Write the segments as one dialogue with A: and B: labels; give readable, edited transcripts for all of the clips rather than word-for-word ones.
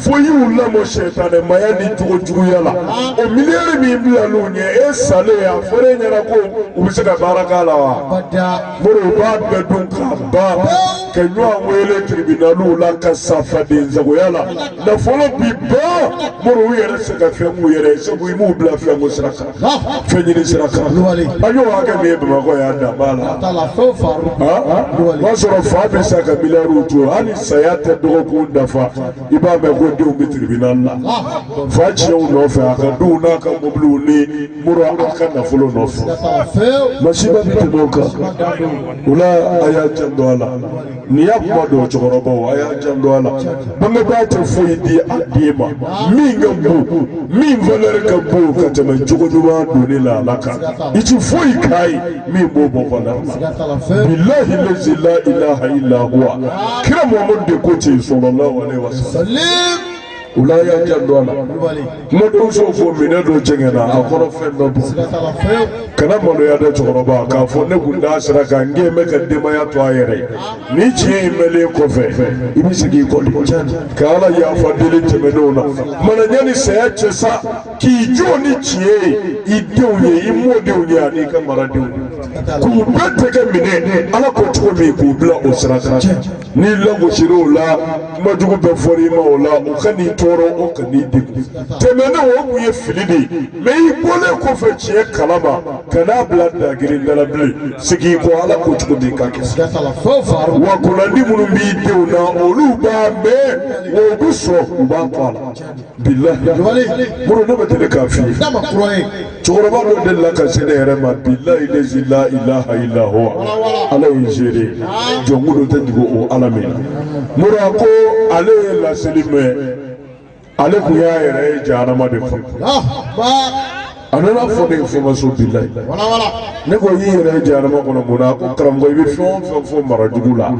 A: foyi wula mo shetane maya ni tugo juguya la o miliyari min bila n'u ɲɛ e salen a fɔra e ɲɛna ko u bɛ se ka baara k'a la wa mori u b'a bɛɛ dun k'a ban ka ɲɔgɔn wele tribunaliw la ka safaden zagoya la nafolo bi ban mori u yɛrɛ se ka fɛn k'u yɛrɛ ye sabu i m'u bila fɛn ko sira kan fɛn ɲini sira kan a y'o hakɛ min ye Bamakɔ yan dan b'a la o b'a sɔrɔ fa bɛ se ka miliyariw to hali saya tɛ dɔgɔkun dafa i b'a mɛn ko denw bɛ tribunal la fa tiɲɛw nɔfɛ a ka denw n'a ka mobiliw ni muru a ka nafolo nɔfɛ masiba bɛ tɛmɛ o kan o la a y'a janto a la nin y'a kuma dɔn cɛkɔrɔbaw a y'a janto a la bangebaa tɛ foyi di a den ma min ka bon min valeur ka bon ka tɛmɛ jogo ɲuman donni la Ala kan i ti foyi k'a ye min b'o bɔ valeur la bilahi lazi la ilaha illa huwa kira Muhamadu de ko ten sallallahu alaihi wasallam o la y'a janto a la kumadenw fɔ minɛ dɔ jɛngɛnna a kɔrɔ fɛn dɔ bɔ kana maloya dɛ cɛkɔrɔba k'a fɔ ne kun da sira kan n gɛn bɛ ka denbaya to a yɛrɛ ye ni tiɲɛ in mɛnlen kɔfɛ i bɛ segin i kɔ de ka Ala yafa deli tɛmɛnenw na mana ɲani saya cɛ sa k'i jɔ ni tiɲɛ ye i denw ye i mɔdenw ye ani i ka maradenw k'u bɛɛ tɛgɛ minɛ Ala ko cogo min k'u bila o sira kan n'i lagosira o la kuma jugu bɛ fɔra i ma o la o ka n'i tɔɔrɔ o ka n'i degun tɛmɛnen o kun ye fili de ye mais i bɔlen kɔfɛ tiɲɛ kalama kana bila dagirinda la bilen segin kɔ Ala ko cogo min ka kɛ wa kunnandi minnu b'i denw na olu b'a mɛn wa u bɛ sɔn u b'a to a la bilahi muru ne bɛ deli k'a f'i ye cɛkɔrɔba dɔ delila ka se ne yɛrɛ ma bilahi lazi la ilaha illa huwa Ala ye géré jɔnkudo tɛ dugu o Ala min na muru a ko ale ye laseli mɛn ale kun y'a yɛrɛ ye jahanama de fɔ a nana fɔ ne information bilahi ne ko y'i yɛrɛ ye jahanama kɔnɔ mun na ko karamɔgɔ i bɛ fɛn o fɛn fɔ marajugu la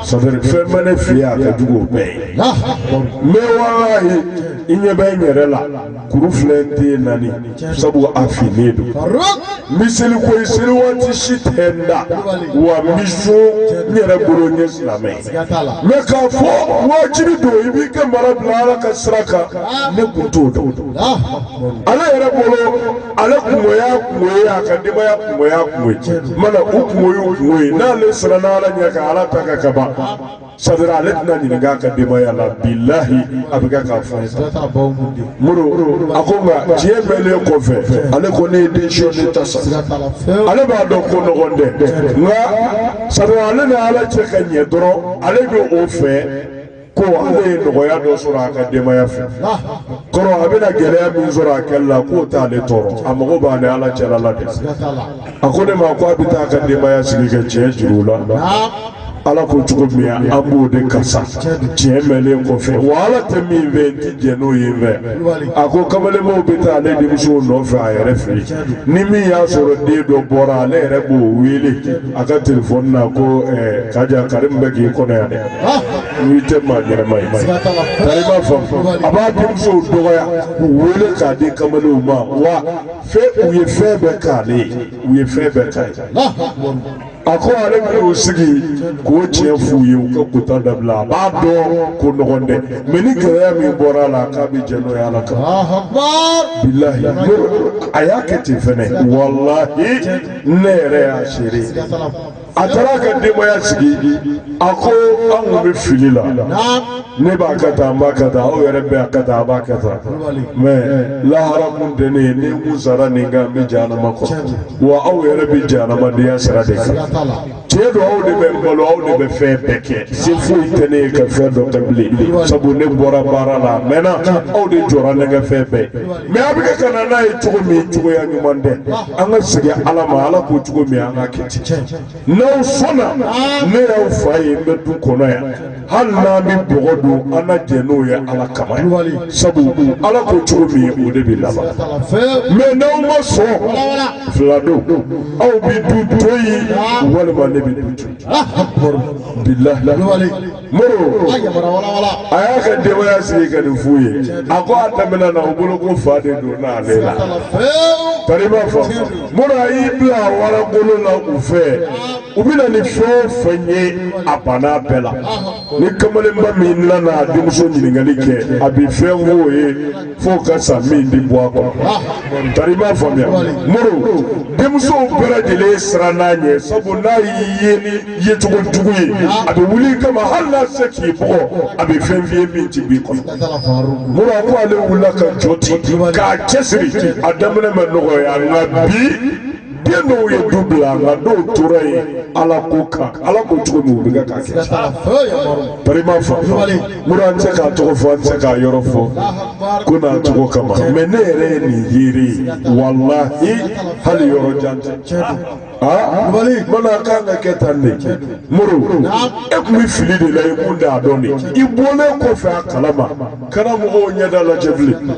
A: c'est-à-dire fɛn bɛ ne fɛ yan a ka jugu o bɛɛ ye mais walahi i ɲɛ bɛ n yɛrɛ la kuru filɛ n den naani sabu a finnen don miseli ko i seli waati si tɛ n da wa miso n yɛrɛ bolo n ye silamɛ ye mais k'a fɔ wajibi don i b'i ka mara bila Ala ka sira kan ne kun t'o dɔn ale yɛrɛ bolo ale kungoya kungoye a ka denbaya kungoya kungoye mana u kungoye kungoye n'ale siranna Ala ɲɛ ka Ala ta ka kaban c'est-à-dire ale tɛna ɲininka a ka denbaya la bilahi a bɛ kɛ k'a fɔ n ye muru a ko nka tiɲɛ mɛnlen kɔfɛ ale ko ne ye den sɔ ne ta sa ale b'a dɔn ko nɔgɔn tɛ nka c'est-à-dire ale ni Ala cɛ ka ɲɛ dɔrɔn ale bɛ o fɛ ko ale ye nɔgɔya dɔ sɔrɔ a ka denbaya fɛ kɔrɔ a bɛna gɛlɛya min sɔrɔ a kɛli la k'o t'ale tɔɔrɔ a mago b'a ni Ala cɛla la de a ko ne ma ko a bɛ taa a ka denbaya sigi kɛ tiɲɛ juru la Ala ko cogo min an b'o de kasa tiɲɛ mɛnlen kɔfɛ wa Ala tɛ min fɛ n ti jɛ n'o ye n fɛ a ko kamalenmaw bɛ taa ale denmusow nɔfɛ a yɛrɛ fɛ yen ni min y'a sɔrɔ den dɔ bɔra ale yɛrɛ b'o wele a ka telefɔni na ko kaja Karimu bɛ k'i kɔnɔ yan dɛ n'i tɛ maa ɲɛnama ye tari b'a faamu a b'a denmusow dɔgɔya k'u wele k'a di kamalenw ma wa u ye fɛn bɛɛ k'ale ye u ye fɛn bɛɛ k'a ye a ko ale bɛ n'u sigi k'o tiɲɛ f'u ye u ka kota dabila a b'a dɔn ko nɔgɔn tɛ mais ni gɛlɛya min bɔra a la k'a bɛ jɛ n'o ye Ala kan bilahi a y'a kɛ ten fɛnɛ walahi ne yɛrɛ y'a seere a taara a ka denbaya sigi a ko an kun bɛ fili la ne b'a ka taa n b'a ka taa aw yɛrɛ bɛ a ka taa a b'a ka taa mais lahara kun tɛ ne ye ni n kun sara nin kan n bɛ jahanama kɔnɔ wa aw yɛrɛ bɛ jahanamadenya sira de kan tiɲɛ don aw de bɛ n balo aw de bɛ fɛn bɛɛ kɛ se foyi tɛ ne ye ka fɛn dɔ kɛ bilen sabu ne bɔra baara la a mɛnna aw de jɔra ne ka fɛn bɛɛ mais a bɛ kɛ ka na n'a ye cogo min cogoya ɲuman tɛ an ka segin Ala ma Ala ko cogo min an ka kɛ ten n'aw sɔnna ne y'aw fa ye n bɛ du kɔnɔ yan hali n'an bɛ bɔgɔ don an na jɛ n'o ye Ala kama sabu Ala ko cogo min o de bɛ laban mais n'aw ma sɔn fila don aw bɛ du to yen walima ne bɛ du to yen bilahi moro aya ka demaya sigi ka nin f'u ye a ko a daminɛ na u bolo ko fa de don n'ale la tari b'a fɔ moro a y'i bila waragolo la u fɛ u bɛna ni fɛn o fɛn ye a banna bɛɛ la ni kamalenba min nana denmuso ɲininkali kɛ a bɛ fɛn f'o ye f'o ka sa min di bɔ a kɔnɔ tari b'a faamuya moro denmusow bɛɛ lajɛlen siran n'a ɲɛ sabu n'a y'i ye ni yecogo jugu ye a bɛ wuli kama hali n'a se k'i bugɔ a bɛ fɛn f'i ye min ti b'i kɔnɔ moro a ko ale wulila ka jɔ ten k'a cɛsiri a daminɛ ma nɔgɔya nka bi den dɔw ye du bila nka dɔw tora yen ala ko kan ala ko cogo min u bɛ k'a kɛ bari m'a fɔ moro an tɛ k'a tɔgɔ fɔ an tɛ k'a yɔrɔ fɔ ko n'a cogo kama mɛ ne yɛrɛ ye nin yiri ye walahi hali yɔrɔ jan tɛ mana kan ka kɛ tan de moro e tun bɛ fili de la i kun t'a dɔn de i bɔlen kɔfɛ a kalama kana mɔgɔw ɲɛda lajɛ bilen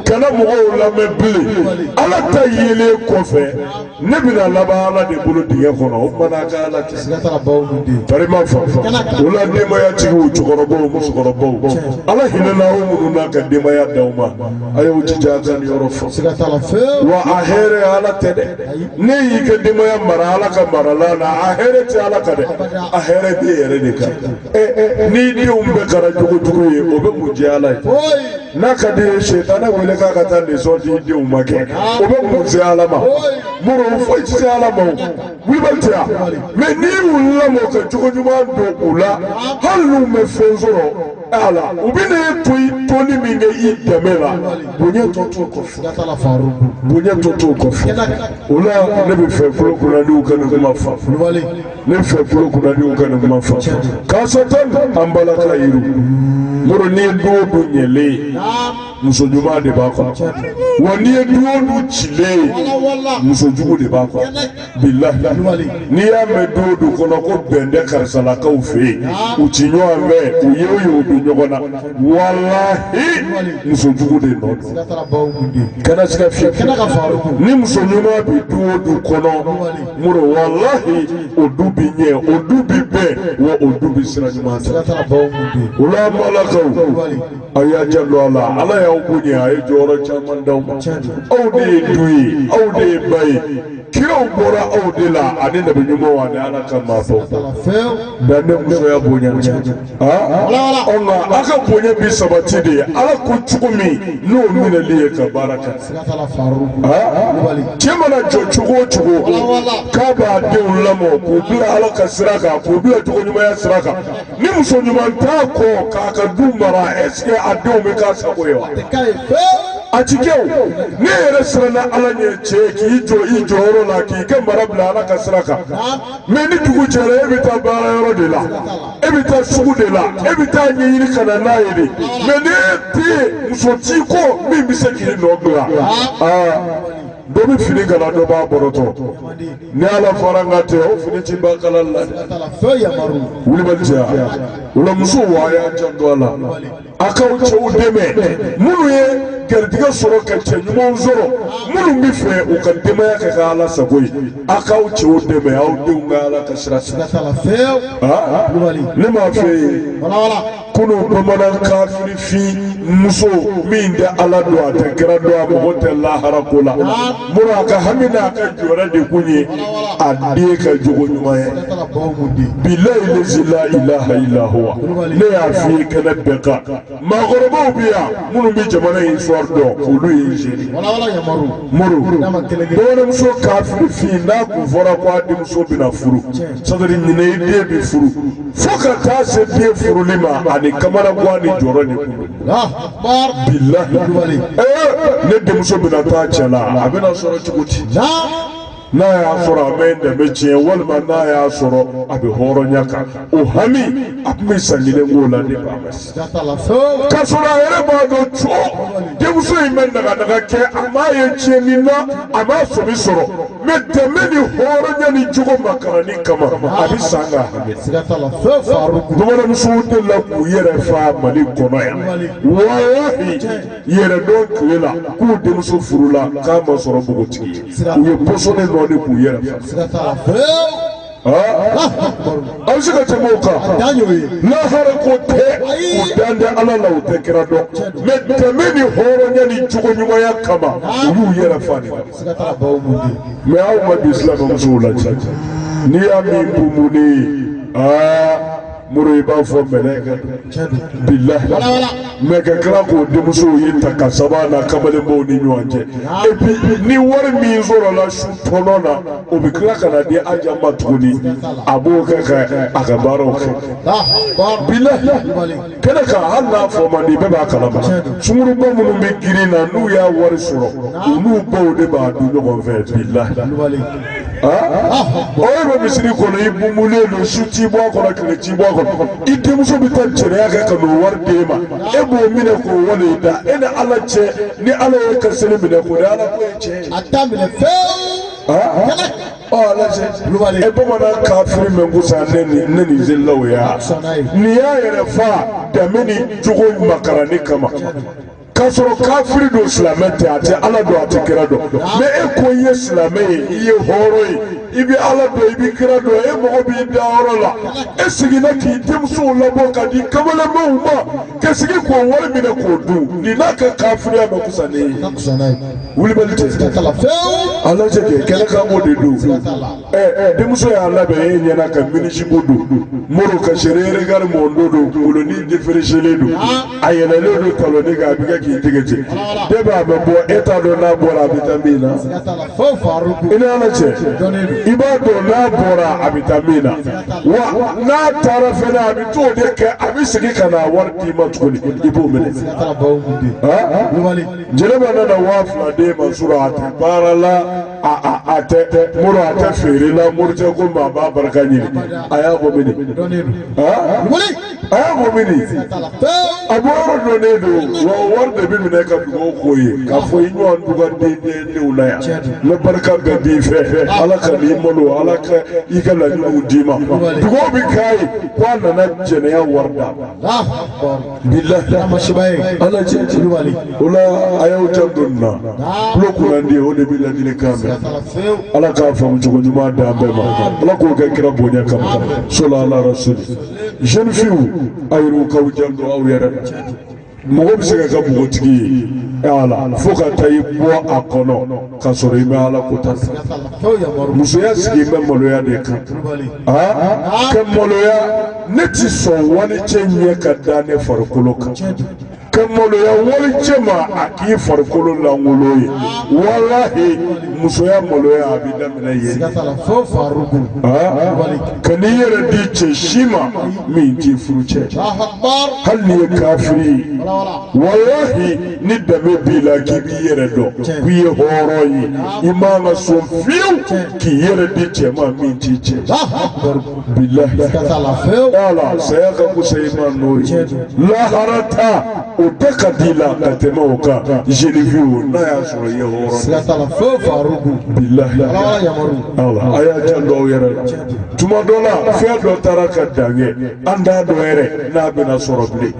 A: kana mɔgɔw lamɛn bilen ala ta yelen kɔfɛ ne bɛna laban ala de bolo dingɛ kɔnɔ o mana ka ala tɛ bari ma fɔ o la denbayatigiw cɛkɔrɔbaw musokɔrɔbaw ala hinɛna aw minnu n'a ka denbaya d'aw ma a y'o jija a ka nin yɔrɔ fɔ wa a hɛrɛ ala tɛ dɛ ne y'i ka denbaya mara ala ka marala la a hɛrɛ tɛ ala ka dɛ a hɛrɛ bɛ yɛrɛ de kan ni denw bɛ kɛra jogojugu ye o bɛ mun jɛ ala ye n'a ka di ye sɛtanɛ wele k'a ka taa leçon di denw ma kɛ o bɛ mun se ala ma moro foyi tɛ se ala ma o wulibali tɛ yan mɛ n'i wulila ma ka jogo ɲuman don u la hali n'u mɛ fɛn sɔrɔ ala u bɛ ne toni min kɛ i dɛmɛ la bonya tɔ t'o kɔfɛ bonya tɔ t'o kɔfɛ o la ne bɛ fɛ fɔlɔ kunnadiw ka nin kuma fa ne bɛ fɛ fɔlɔ kunnadiw ka nin kuma fa k'a sɔrɔ an balaka yiru moro n'i ye du o du ɲɛlen muso ɲuman de b'a kɔnɔ wa n'i ye du o du cilen muso jugu de b'a kɔnɔ bilahi n'i y'a mɛn du o du kɔnɔ ko bɛn tɛ karisalakaw fɛ yen u ci ɲɔgɔn fɛ u ye o ye u bɛ ɲɔgɔn na walahi muso jugu de nɔ don kana se ka fiyɛ ni muso ɲuman bɛ du o du kɔnɔ moro walahi o du bɛ ɲɛ o du bɛ bɛn wa o du bɛ sira ɲuman ta o la an balakaw a y'a janto a la ala y'aw bonya a ye jɔyɔrɔ caman d'aw ma aw de ye du ye aw de ye ba ye kiraw bɔra aw de la ani nabi ɲumanw ani ala ka maabaw dan ne musoya bonya nka a ka bonya bi sabati de ye ala ko cogo min n'o minɛli ye ka baara kɛ cɛ mana jɔ cogo o cogo k'a b'a denw lamɔ k'u bila ala ka sira kan k'u bila jogo ɲumanya sira kan ni muso ɲuman t'a kɔ k'a ka du mara est-ce que a denw bɛ k'a sago ye wa a ti kɛ o ne yɛrɛ siranna ala ɲɛ cɛ k'i jɔ i jɔyɔrɔ la k'i kɛ mara bila ala ka sira kan mɛ ni dugu jɛra e bɛ taa baara yɔrɔ de la e bɛ taa sugu de la e bɛ taa ɲɛɲini ka na n'a ye de mɛ ne tɛ yen muso t'i kɔ min bɛ se k'i nɔ bila dɔ bɛ fini kala dɔ b'a bɔrɔtɔ ni ala fara n ka tɛ o fini ti ban kala la wulibali tɛ yan o la musow a y'a janto a la a k'aw cɛw dɛmɛ minnu ye garijɛgɛ sɔrɔ ka cɛ ɲumanw sɔrɔ minnu bɛ fɛ u ka denbaya kɛ ka ala sago ye a k'aw cɛw dɛmɛ aw denw ka ala ka sira ne m'a fɛ yen kunun bamanan kafirifin muso min tɛ ala don a tɛ kira don a mɔgɔ tɛ lahara ko la muru a ka hami n'a ka jɔyɔrɔ de kun ye a den ka jogo ɲuman ye bilahi lazi la ilaha illa huwa ne y'a f'i ye kɛnɛ bɛɛ kan maakɔrɔbaw bɛ yan minnu bɛ jamana in histoire dɔn olu ye zeri muru bamananmuso kafirifin n'a kun fɔra ko a denmuso bɛna furu sadiri ɲinɛ i den bɛ furu fo ka taa se den furuli ma ani kamana gan ni jɔyɔrɔ de kun bilahi ne denmuso bɛna taa cɛ la a bɛna sɔrɔ cogo di n'a y'a sɔrɔ a bɛ dɛmɛ tiɲɛ walima n'a y'a sɔrɔ a bɛ hɔrɔnya kan o hami a tun bɛ san kelen k'o la ne ba ma se k'a sɔrɔ a yɛrɛ b'a dɔn co denmuso in bɛ naganaga kɛ a m'a ye tiɲɛni na a m'a sɔmi sɔrɔ mɛ dɛmɛ ni hɔrɔnya ni jogo makarani kama a bɛ san k'a hami bamananmusow de la k'u yɛrɛ fa Mali kɔnɔ yan walahi yɛrɛ dɔn tile la k'u denmuso furu la k'a ma sɔrɔ npogotigi ye u ye pɔsɔni nɔ de k'u yɛrɛ fa aw se ka tɛmɛ o kan lahara ko tɛ o dan tɛ ala la o tɛ kira dɔn mais tɛmɛ ni hɔrɔnya ni cogo ɲumanya kama u y'u yɛrɛ fa de la mais aw ma bi silamɛmusow lajɛ n'i y'a min bumuni muru i b'a fɔ mɛlɛkɛ bilahi mais ka tila k'o denmusow ye ta ka saba na kamalenbaw ni ɲɔgɔn cɛ et puis ni wari min sɔrɔla su tɔnɔ na o bɛ tila ka na di aja ma tuguni a b'o kɛ ka a ka baaraw kɛ bilahi kɛnɛ kan hali n'a fɔ man di bɛɛ b'a kalama sunguruba minnu bɛ girin na n'u y'a wari sɔrɔ olu baw de b'a dun ɲɔgɔn fɛ bilahi o ye bɛ misiri kɔnɔ i bumulen don su t'i bɔ a kɔnɔ tile t'i bɔ a kɔnɔ i denmuso bɛ taa jɛnɛya kɛ ka n'o wari d'e ma e b'o minɛ k'o wale da e ni ala cɛ ni ala ye ka seli minɛ k'o de ala ko ye tiɲɛ ye a t'a minɛ fewu lajɛ e bamanan kafiri mɛn ko sa ne ni zelilaw ya nin y'a yɛrɛ fa danbe ni jogo makarani kama k'a sɔrɔ kafiri don silamɛ tɛ a tɛ ala dɔn a tɛ kira dɔn mais e ko i ye silamɛ ye i ye hɔrɔn ye i bɛ ala dɔn i bɛ kira dɔn e mɔgɔ b'i da yɔrɔ la e seginna k'i denmusow labɔ ka di kamalenmaw ma ka segin k'o wari minɛ k'o dun nin n'a ka kafiriya bɛ kusa ne ye wulibali tɛ ala cɛ kɛ kɛlɛ kan b'o de don denmuso y'a labɛn e ɲɛna ka minisibo don moro ka seere regard mɔndo don kunkolonin défrichelen don a yɛlɛlen don talonnin kan a bɛ kɛ k'i tigɛ cɛ de b'a bɛ bɔ e t'a dɔn n'a bɔra a bɛ taa min na i ni ala cɛ i b'a dɔn n'a bɔra a bɛ taa min na wa n'a taara fɛnɛ a bɛ t'o de kɛ a bɛ segin ka na wari d'i ma tuguni i b'o minɛ jɛnɛba nana 2000 d'e ma sɔrɔ a tɛ baara la a tɛ muru a tɛ feere la muru tɛ ko maa b'a barika ɲini a y'a bɔ mini a y'a bɔ mini a bɔ yɔrɔ dɔnnen don wa wari de bɛ minɛ ka dugawu k'o ye k'a fɔ i ɲɔgɔn dugadendenw na yan n bɛ barika bɛɛ b'i fɛ ala ka n'i malo ala ka i ka laɲiniw d'i ma dugawu bɛ k'a ye ko a nana jɛnɛya wari d'a ma bilahi ala cɛ o la a y'aw janto nin na tulo kunnandi o de bɛ ladilikan mɛn ala k'a faamu cogo ɲuman d'an bɛɛ ma ala k'o kɛ kira bonya kama sola ala rasuli jeune fille a yɛrɛw k'aw janto aw yɛrɛ la mɔgɔ bɛ se ka kɛ npogotigi ye ala fo ka taa i bɔ a kɔnɔ ka sɔrɔ i bɛ ala ko ta musoya sigi bɛ maloya de kan ka maloya ne ti sɔn wali cɛ ɲɛ ka da ne farikolo kan ka maloya wali cɛ ma a k'i farikolo langolo ye walahi musoya maloya a bɛ daminɛ yen ka n'i yɛrɛ di cɛ si ma min t'i furu cɛ hali n'i ye kafiri ye wallahi ni danbe b'i la k'i b'i yɛrɛ dɔn k'i ye hɔrɔn ye i man ka sɔn fiyewu k'i yɛrɛ di cɛ ma min t'i cɛ bilahi ala saya ka kusa i ma n'o ye lahara ta o bɛɛ ka di la ka tɛmɛ o kan jeune fille n'a y'a sɔrɔ i ye hɔrɔn bilahi ala a y'a janto aw yɛrɛ la tuma dɔ la fɛn dɔ taara ka dan kɛ an t'a dɔn yɛrɛ n'a bɛna sɔrɔ bilen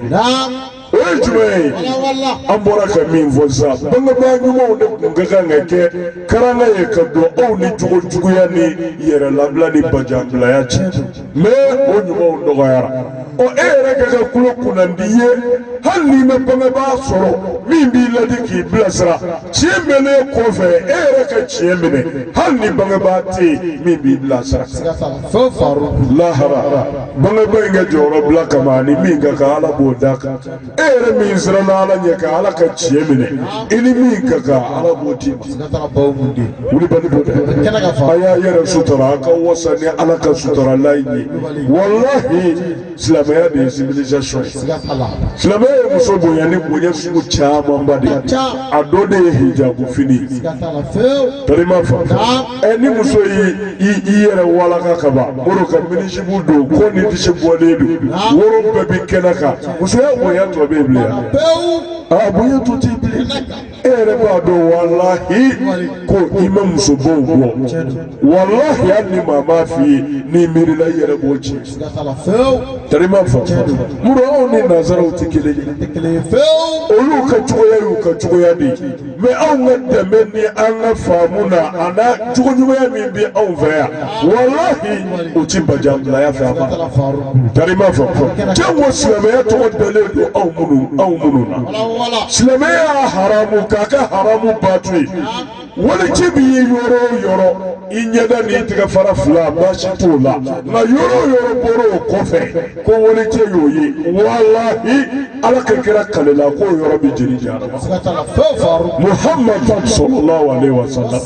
A: o ye jumɛn ye an bɔra ka min fɔ sisan bangebaa ɲumanw de tun ka kan ka kɛ karanga ye ka don aw ni jogo juguya ni yɛrɛ labila ni bajanbilaya cɛ mais o ɲumanw dɔgɔyara ɔ e yɛrɛ ka kɛ kulo kunnandi ye hali n'i ma bangebaa sɔrɔ min b'i ladi k'i bilasira tiɲɛ mɛnlen kɔfɛ e yɛrɛ ka tiɲɛ minɛ hali ni bangebaa tɛ yen min b'i bilasira lahara bangebaa in ka jɔyɔrɔ bila kama ani min ka kan ala b'o da kan e yɛrɛ min siranna ala ɲɛ ka ala ka tiɲɛ minɛ i ni min ka kan ala b'o d'i ma wulibali b'o dɛ a y'a yɛrɛ sutura a ka wasa ni ala ka suturala ye wallahi silamɛya de ye civilisation ye silamɛya ye muso bonya ni bonya sugu camanba de ye a dɔ de ye hijabu fini tarima fa ni muso y'i yɛrɛ walaka ka ban moro ka minisibu don ko ni disi bɔlen don woro bɛɛ bi kɛnɛ kan musoya bonya tɔ bɛ yen bilen a bonya tɔ tɛ bilen Erebado wallahi ko imam subobo wallahi anni mama fi ni mirila yerebochi tarima fa muro oni nazaro tikile olu ka chugoya di me anga demeni anga famuna ana chugoya mi bi onvea wallahi uchiba jamla ya fa tarima fa jango silame to deledo au mununa silame haramu kaka haramu batui wala kibi yoro inyada ni tiga fara fula bashi tula na yoro boro kofe ko wala ke yoyi wallahi ala kira kalela ko yoro bi jiri jara Muhammad sallallahu alaihi wasallam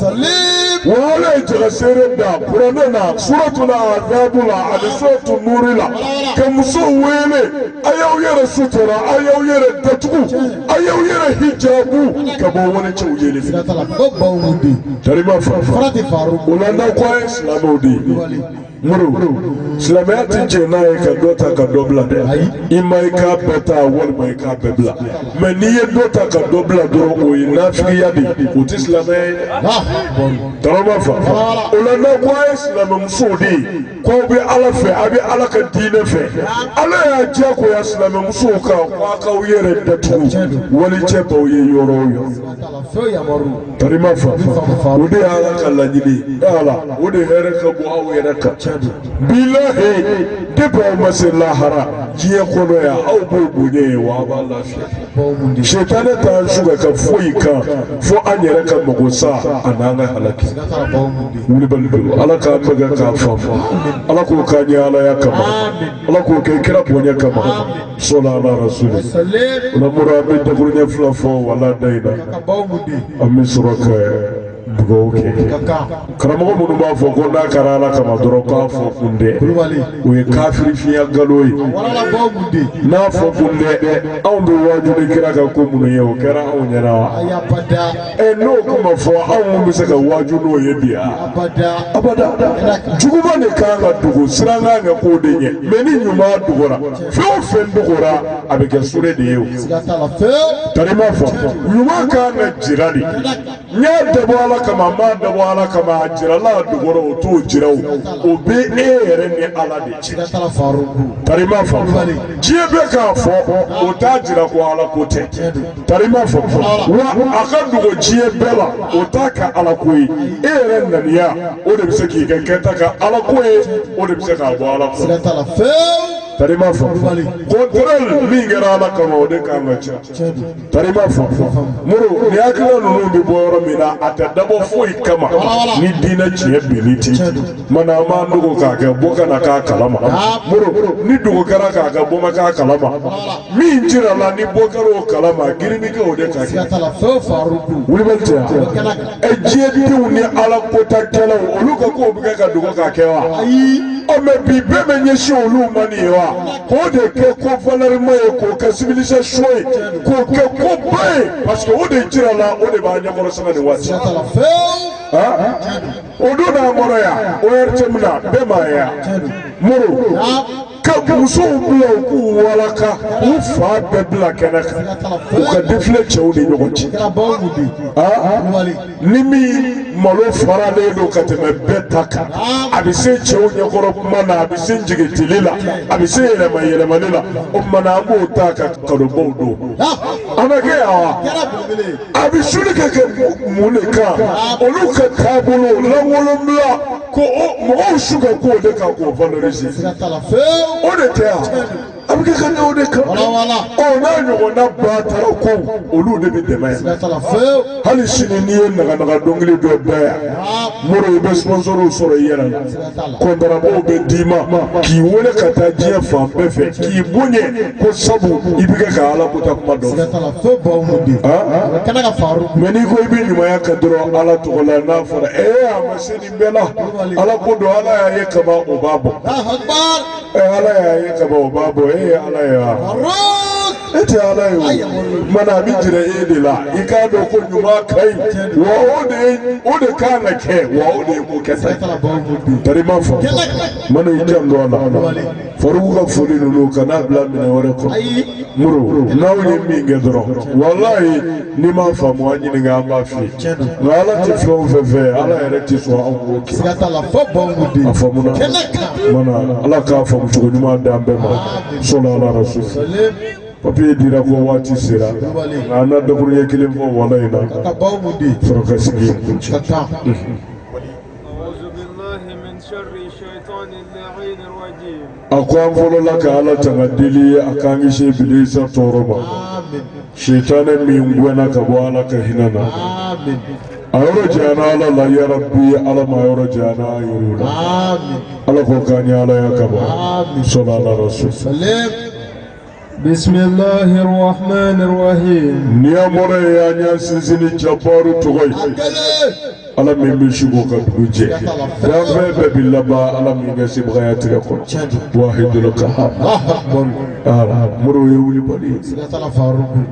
A: wala jasere da qur'ana suratul azab la suratul nur la kamso wele ayaw yara sutura ayaw yara datugu ayaw yara hijabu kabo wala ce wele tarima farati faru ulanda kwa islamodi muru islamiyati jena ka dota ka dobla de imai ka beta wal mai ka bebla meniye dota ka dobla do o inafiki yadi uti islamay tarima farati ulanda kwa islam musudi ko bi ala fe abi ala ka dine fe ala ya je ko ya islam musuka kwa ka uyere datu wali che ba uye yoro tarima farati udi ala kala jini ala udi here ka bu awu yeraka billahi deba masalahara jiye kono ya au bulbune wa ba lafiya shaytan ta shuga ka foyi ka fo anyere ka magosa ananga halaki wuli balbu ala ka maga ka fa ala ko ka nya ala ya kama ala ko ke kira bonya kama sallallahu alaihi rasul la murabi ta kurnya flafo wala daida amisraka bugoke karamo mo ba fo ko da karala kama doro ka fo kunde we kafiri fiya galoyi wala ba gude na fo kunde aw be waju de kira ka ko mun yew kera aw nyara ayabada no kuma fo aw mo se ka waju no ye bia abada juguba ne ka ga dugo siranga ga ko de nye meni nyuma dugora fo fen dugora abeke sure de yew tarima fo nyuma ka na jiradi nya de bola kama ma da wala kama jira la dugoro to jiraw o be ere ni ala de ci tarima fa jibe ka fo o ta jira ko ala ko te tarima fa wa aka dugo jibe bela o ta ka ala ko ere naniya o de bisa ki ka ka ala ko o de bisa ka bo ala ko tarima fa control mi ngara ala kama o de ka ngacha tarima fa muru ni akala no bi booro mina atadabo foi kama ni dina ciye biliti mana ma ndugo ka ga boka na ka kalama muru ni dugo kara ka ga boma ka kalama mi njira la ni boka ro kalama girimi ka o de ka wuli balte e jiye diu ni ala kota kala oluka ko buga ka dugo ka kewa o me bi be me nyeshi olu mani wa ko de ke ko valer maye ko ka civilisation ko ke ko bay parce que o de jira la o de ba nyamoro sama ni wati odo na moro ya o yertemna be ma ya muru ka muso bula ku walaka u fa be bula kenaka u ka defle chew de nyogoti nimi malo farale do kateme betaka abise chew nyogoro mana abise njigitilila abise yele manila o mana abu taka kadobo do amake yawa abisuri keke muneka oluka tabulo lawolomla ko mo shuga ko de ka ko valoriser o de tea abike kan o de ka wala o na nyogo na batara ko olu de bi dema hali shini ni naga dongli do daya moro be sponsor soro yera ko dara bo be dima ki wole kata jia fa befe ki bunye ko sabu ibike ka ala buta kuma do kana ka faru meni ko ibi nyuma ya kadro ala to la na fara amaseni bela ala ko do ala ya yekaba obabo akbar ala ya yekaba obabo ala ya ete ala yo mana bi jira e de la I ka do ko nyuma kai wa o de kana ke wa o de ko kesa tari ma fa mana itam do ala faru ga fuli no kana bla mina wore ko muro naw ni mi ngedro wallahi ni ma fa mo anyi nga ma fi ala ti fo fe ala ere ti so an ko
B: sigata la fo bongo di
A: afamuna mana ala ka fa mu nyuma dambe ma sallallahu alaihi wasallam papi dira ko wati sira ana dobru ye kilim fo wala ina
B: ka bongo di
A: soroka sigi
B: kata
A: akwan folo la ka ala tamadili akangi she bilisa toroba
B: amen
A: shaytane mi ngwena ka bo ala ka hinana
B: amen
A: ayoro jana ala la ya rabbi ala ma ayoro jana ayoro
B: amen
A: ala ko kanya ala ya ka ba
B: amen
A: sallallahu alaihi wasallam
B: بسم الله الرحمن الرحيم
A: نيامورا يا نياسيني جبارو توي ala min bɛ sugu ka dugu jɛ dan fɛn bɛɛ bi laban ala min ka sebagaya tigɛ kɔnɔ wahidul kahhar muru ye wuli bali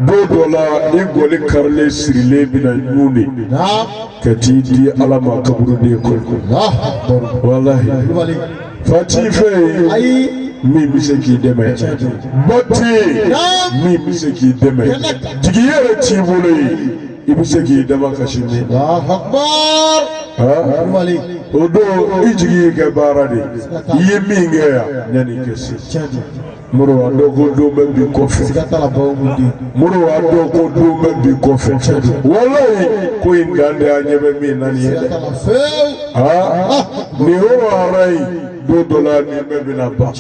A: don dɔ la I gɔli karilen sirilen bɛna ɲun de ka t'i di ala ma kaburuden kɔnɔ walahi fati fɛ ye min bɛ se k'i dɛmɛ bati min bɛ se k'i dɛmɛ jigi yɛrɛ t'i bolo ye I bɛ se k'i dama kasi ne o don I jigi kɛ baara de I ye min kɛ yan yanni I ka se muru a dɔn ko don bɛ bi kɔfɛ muru a dɔn ko don bɛ bi kɔfɛ walayi ko in dan de a ɲɛ bɛ min na nin ye dɛ nin yɔrɔ ara yi don dɔ la nin bɛ bɛna ban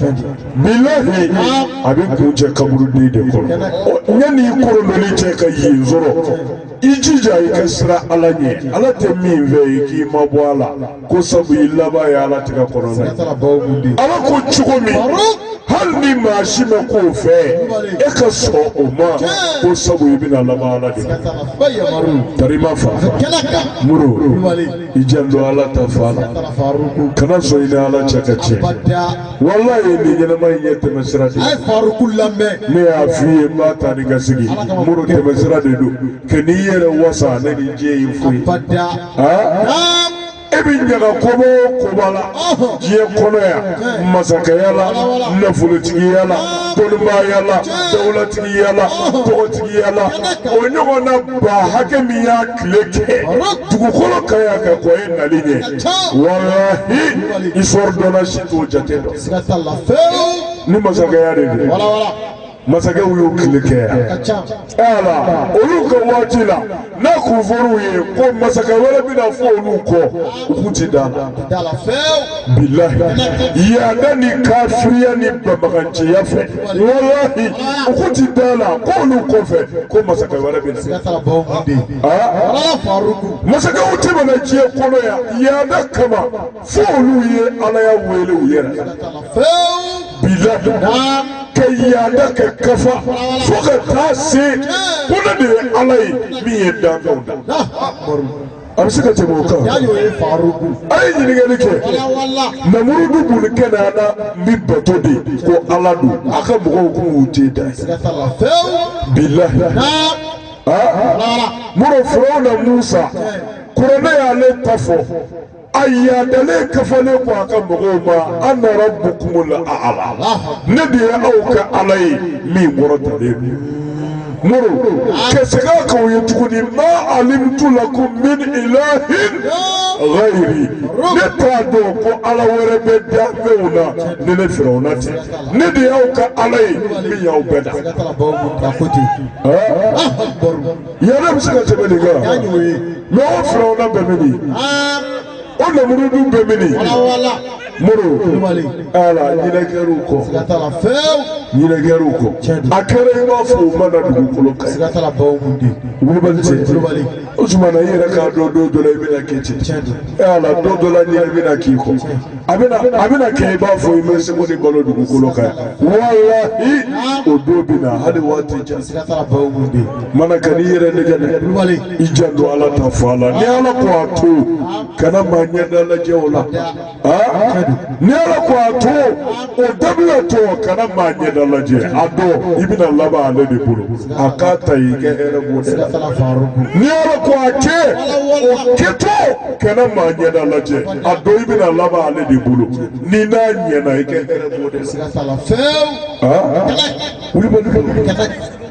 A: bilahi a bɛ kun cɛ kaburuden de kɔnɔ yanni I kolonɛli cɛ ka yen sɔrɔ I jija I ka sira ala ɲɛ ala tɛ min fɛ I k'i ma bɔ a la ko sabu I laban ye ala tigɛ kɔnɔ na ala ko cogo min hali ni maa si ma k'o fɛ e ka sɔn o ma ko sabu I bɛna laban ala de tari ma fa muru I janto ala ta fa la kana sɔn I ni ala cɛ ka tiɲɛ walayi nin ɲɛnama in ye tɛmɛ sira de ne y'a f'i ye n b'a ta ni ka sigi muru tɛmɛ sira de don ka n'i yɛrɛ wasa ne ni diɲɛ in foyi e bɛ ɲaga kobo koba la diɲɛ kɔnɔ yan masakɛya la nafolotigiya la dɔnnibaya la dawulatigiya la tɔgɔtigiya la o ɲɔgɔn na ba hakɛ min y'a tile kɛ dugukolo ka y'a kɛ kɔ ye nali ɲɛ walahi histoire dɔ la si t'o jate dɔn ni masakɛya de don masakɛw y'o tile kɛ yan ala olu ka waati la n'a kun fɔr'u ye ko masakɛ wɛrɛ bɛna fɔ olu kɔ u kun ti da la bilahi yaada ni kafiriya ni banbaganciya fɛ walahi u kun ti da la ko olu kɔfɛ ko masakɛ wɛrɛ bɛna masakɛw tɛmɛna diɲɛ kɔnɔ yan yaada kama fo olu ye ala ya wele u yɛrɛ bilahi ka yaada kɛ kafa fo ka taa se ko ne de ye ala ye min ye danfɛnw da a bɛ se ka tɛmɛ o kan a ye ɲininkali kɛ namurudu boli kɛnɛ na ni bato de ko ala don a ka mɔgɔw kun y'u te da bilahi muru Firawuna Musa kuranɛ y'ale ta fɔ a yaadalen kafalen ko a ka mɔgɔw ma ana rabbukumul a'la ne de ye aw ka ala ye min wɔrɔtalen muru ka segin k'aw ye tuguni ma alimtu lakum min ilahin ghayri ne t'a dɔn ko ala wɛrɛ bɛ danfɛnw na ni ne Firawuna tɛ ne de y'aw ka ala ye min y'aw bɛɛ da yɛrɛ bɛ se ka tɛmɛ nin kan mɛ o Firawuna bɛ min o namurudu bɛ min muru ala ɲinɛkɛr'u kɔ ɲinɛkɛr'u kɔ a kɛra I b'a fɔ o ma na dugukolo kan wulibali tɛ Usman yɛrɛ ka do la i bɛna kɛ ten ala do la ni i bɛna k'i kɔ a bɛna kɛ i b'a fɔ i bɛ seko ni balo dugukolo kan wallahi o do bɛna hali waati jan mana ka n'i yɛrɛ nɛgɛ dɛ i janto ala ta fɔ a la ni ala ko a to kana maa ɲɛda lajɛ o la ni ala ko a to o dabila to kana maa ɲɛda lajɛ a dɔ i bɛna laban ale de bolo a k'a ta i kɛ hɛrɛ b'o de la ni ala ko a kɛ o kɛtɔ kana maa ɲɛda lajɛ a dɔ i bɛna laban ale de bolo ni n'a ɲɛna i kɛ hɛrɛ b'o de la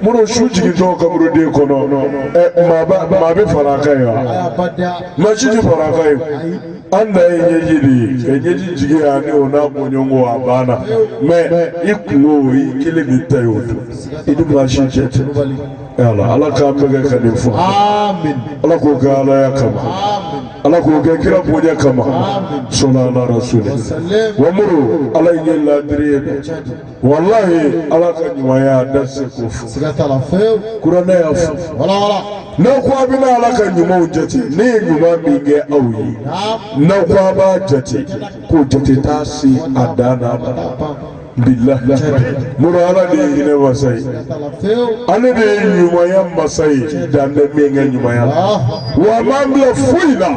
A: muru su jigintɔ kaburuden kɔnɔ maa bɛ fara a kan ye wa maa si tɛ fara a kan ye an da ye ɲɛji de ye ka ɲɛji jigin ani o n'a bɔɲɔgɔnko a banna mɛ i kungo i kelen b'i ta ye o don i ni maa si cɛ tɛ ala k'an bɛɛ kɛ ka nin fɔ ala k'o kɛ alaya kama ala k'o kɛ kira bonya kama sɔnna ala rasuli wa muru ala ye ɲɛ ladiri ye dɛ wallahi ala ka ɲumanya a da se k'o fɔ kuranɛ y'a fɔ n'aw ko a bɛna ala ka ɲumanw jate ne ye ɲuman min kɛ aw ye n'aw ko a b'a jate k'o jate t'a se a dan n'a ban billahi muru ala de ye hinɛ masa ye ale de ye ɲumanya masa ye dan bɛ min kɛ ɲumanya la wa a m'an bila foyi la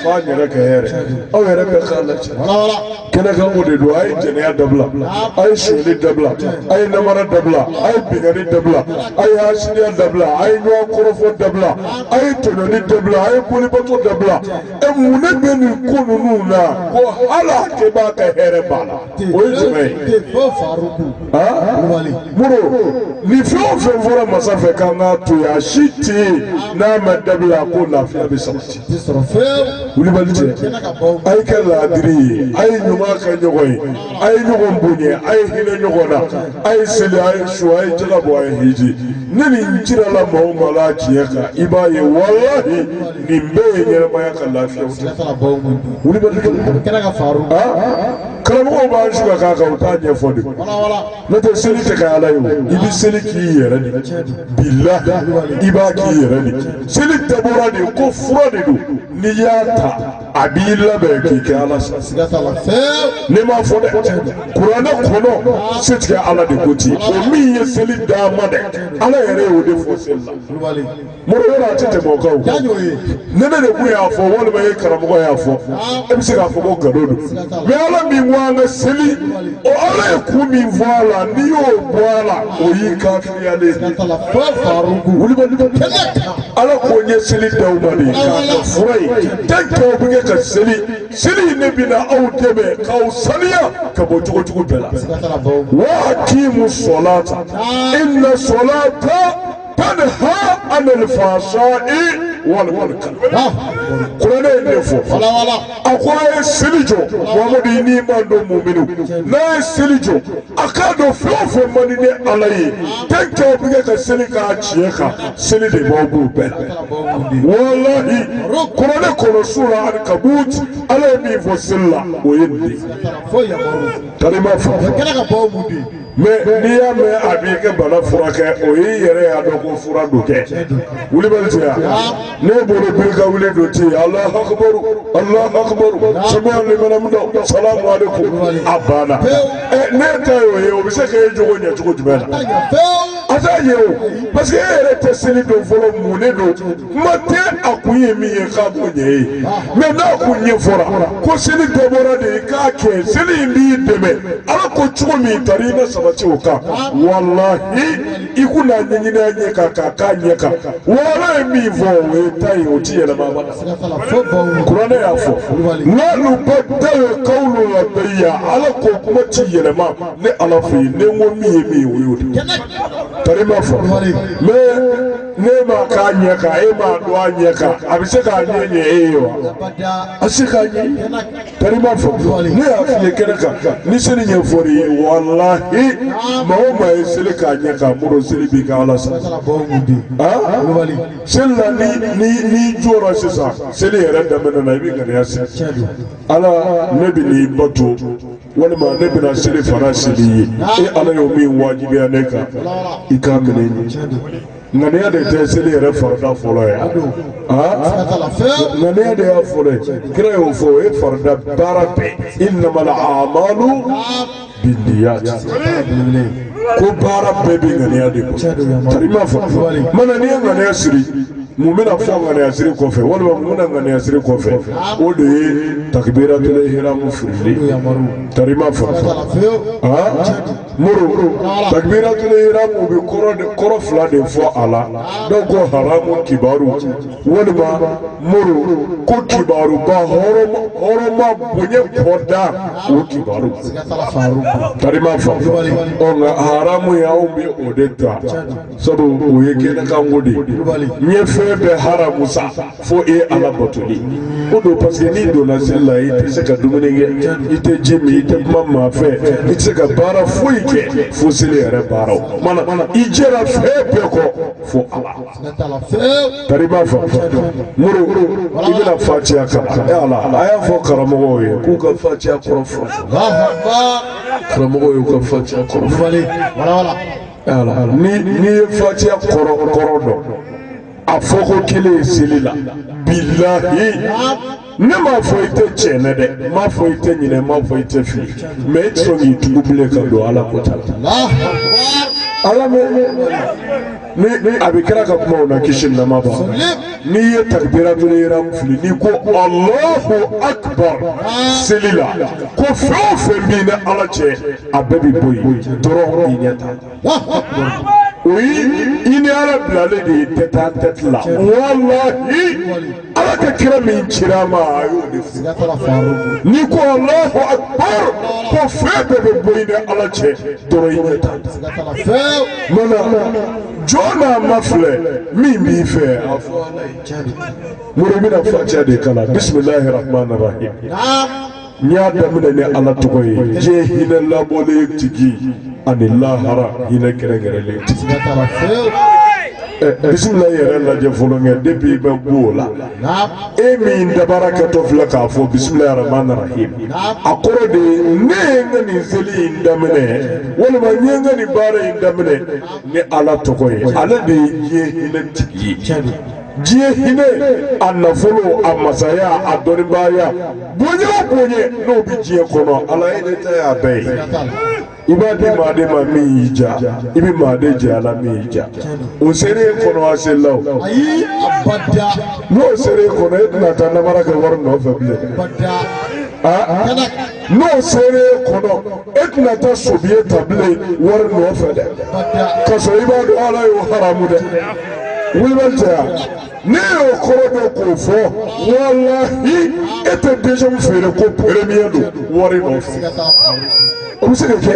A: f'a yɛrɛ ka hɛrɛ aw yɛrɛ bɛ k'a lajɛ kɛnɛkan o de don a ye jɛnɛya dabila a ye sonyali dabila a ye namara dabila a ye binkani dabila a ye hasidiya dabila a ye ɲɔgɔn kɔrɔfɔ dabila a ye tɔɲɔni dabila a ye bolibato dabila mun ne bɛ nin ko ninnu na ko hala k'e b'a ka hɛrɛ b'a la o ye jumɛn ye muru ni fɛn o fɛn fɔra masa fɛ k'an k'a to yen a si tɛ yen n'a ma dabila ko lafiya bɛ sabati wulibali tɛ a ye kɛ laadiri ye a ye ɲuman kɛ ɲɔgɔn ye a ye ɲɔgɔn bonya a ye hinɛ ɲɔgɔn na a ye seli a ye su a ye jɛgɛ bɔ a ye hiji ne nin cirala maa o maa la tiɲɛ kan i b'a ye wallahi nin bɛɛ ye ɲɛnamaya ka lafiyaw tɛ wulibali tɛ karamɔgɔw b'an su ka k'a kan u t'a ɲɛfɔ de n'o tɛ seli tɛ ka ala ye o i bɛ seli k'i yɛrɛ de billahi i b'a k'i yɛrɛ de seli dabɔra de ko fura de don n'i y'a ta a b'i labɛn k'i kɛ ala sa ne m'a fɔ dɛ kuranɛ kɔnɔ se tigɛ ala de ko ten o min ye seli d'a ma dɛ ala yɛrɛ y'o de fɔ seli la mɔgɔ yɔrɔ a tɛ tɛmɛ o kan o ne de kun y'a fɔ walima e karamɔgɔ y'a fɔ e bɛ se k'a fɔ ko nkalon don mɛ ala min ko an ka seli o ala ye kun min fɔ a la n'i y'o bɔ a la o y'i kafiriyalen ala k'o ɲɛ seli d'aw ma de k'a kɛ fura ye tant que aw bɛ kɛ ka seli ne bɛna aw dɛmɛ k'aw saniya ka bɔ jogo jugu bɛɛ la wa aqimu salata inna salata tanha anil fahsha'i wal munkar kuranɛ ye ne fɔ a ko a ye seli jɔ Muhamadu i n'i man don muminu n'a ye seli jɔ a k'a dɔn fɛn o fɛn man di ni ala ye tant que aw bɛ kɛ ka seli k'a tiɲɛ kan seli de b'aw b'o bɛɛ la wallahi kuranɛ kɔnɔ sura Ankabut ala ye min fɔ seli la o ye nin de tari ma fɔ mais n'i y'a mɛn a b'i kɛ bana furakɛ o y'i yɛrɛ y'a dɔn ko fura don kɛ wulibali tɛ yan ne bolo biri ka wuli don ten Allahu akbar Allahu akbar sami'an liman hamidah salamu alaikum a banna ne ta y'o ye o bɛ se k'e jogo ɲɛ cogo jumɛn na a t'a ɲɛ o parce que e yɛrɛ tɛ seli don fɔlɔ mun de don kuma tɛ a kun ye min ye k'a b'o ɲɛ ye mais n'a kun ɲɛfɔra ko seli dabɔra de i k'a kɛ seli in b'i dɛmɛ ala ko cogo min tari i na sabati o kan wallahi i kunna ɲɛɲini a ɲɛ kan k'a k'a ɲɛ kan wala ye min fɔ o ye ta ye o ti yɛlɛma ba la kuranɛ y'a fɔ n'alu badalu qawlu rabbiyya ala ko kuma ti yɛlɛma ne ala fɛ yen ne ko min ye min ye o y'o de tari ma fɔ mais ne ma k'a ɲɛ kan e m'a dɔn a ɲɛ kan a bɛ se k'a ɲɛ ɲɛ e ye wa a se k'a ɲɛ tari ma fɔ ne y'a f'i ye kɛnɛ kan ni seli ɲɛfɔr'i ye wallahi maa o maa ye seli k'a ɲɛ kan muru seli b'i ka ala sa seli la ni jɔra sisan seli yɛrɛ daminɛ na i bɛ ŋaniya seli ala ne bɛ n'i bato walima ne bɛna seli fana seli ye e ala y'o min wajibiya ne kan i k'a minɛ ŋaniya de tɛ seli yɛrɛ farida fɔlɔ ye ŋaniya de y'a fɔlɔ ye kira y'o fɔ o ye farida baara bɛɛ innamal a'malu binniyat ko baara bɛɛ bɛ ŋaniya de bɔ tari ma fɔ mana n'i ye ŋaniya siri mun bɛna fɔ ŋaniya siri kɔfɛ walima mun bɛna ŋaniya siri kɔfɛ o de ye takbiratul ihram firili tari ma fɔ muru takbiratul ihram u bɛ kɔrɔ fila de fɔ a la dɔw ko haramu kibaru walima muru ko kibaruba hɔrɔnma bonya kɔda o kibaru tari ma fɔ nka haramu y'anw bɛ o de ta sabu o ye kɛnɛkanko de ye fɛn bɛɛ haramu sa fo e ala batoli o don parce que n'i donna seli la i tɛ se ka dumuni kɛ i tɛ ji min i tɛ kuma maa fɛ i tɛ se ka baara foyi kɛ fo seli yɛrɛ baaraw mana i jɛra fɛn bɛɛ kɔ fo ala tari b'a fɔ muru i bɛna fatiya kalan ala a y'a fɔ karamɔgɔw ye k'u ka fatiya kɔrɔ fɔ karamɔgɔw y'u ka fatiya kɔrɔ fɔ n'i ye fatiya kɔrɔ dɔn a fɔ ko kelen ye seli la bilahi ne m'a fɔ i tɛ tiɲɛ dɛ m'a fɔ i tɛ ɲinɛ m'a fɔ i tɛ fili mais i tɛ sɔn k'i tugu bilen ka don ala ko ta la ala ni a bɛ kɛra ka kuma o na kisi nama ba n'i ye takbiratul ihram fili n'i ko Allahu akbar seli la ko fɛn o fɛn b'i ni ala cɛ a bɛɛ bɛ bɔ yen dɔrɔn i ɲɛ ta o ye i ni ala bilalen de ye tête à tête la wallahi ala ka kira min cira ma a y'o de fɔ n'i ko Allahu akbar ko fɛn bɛɛ bɛ bɔ yen ni ala cɛ dɔrɔn i ɲɛ ta mana jɔn n'a ma filɛ min b'i fɛ a fɔ ala ye muru bɛna fatiha de kalan bisimilahi rahmani rahim n y'a daminɛ ni ala tɔgɔ ye diɲɛ hinɛ labɔlen tigi ani lahara hinɛ kɛrɛnkɛrɛnlen tigi bisimilahi yɛrɛ lajɛ fɔlɔ kɛ depuis i bɛ bɔ o la e min dabara kɛtɔ filɛ k'a fɔ bisimilahi rahmani rahim a kɔrɔ de ye ne ye n ka nin seli in daminɛ walima n ye n ka nin baara in daminɛ ni ala tɔgɔ ye ale de ye diɲɛ hinɛ tigi ye diɲɛ hinɛ a nafolo a masaya a dɔnnibaya bonya o bonya n'o bɛ diɲɛ kɔnɔ ala ye ne ta y'a bɛɛ ye i b'a di maa de ma min y'i ja i bɛ maa de jɛ a la min y'i ja o seren kɔnɔ a seli la o n'o seren kɔnɔ e tɛna taa namara kɛ wari nɔfɛ bilen n'o seren kɔnɔ e tɛna taa sobiye ta bilen wari nɔfɛ dɛ ka sɔrɔ i b'a dɔn ala y'o haramu dɛ wulibali cɛ yan ne y'o kɔrɔ dɔ k'o fɔ walahi e tɛ dɛsɛmu feere ko premier don wari nɔfɛ o bɛ se ka kɛ e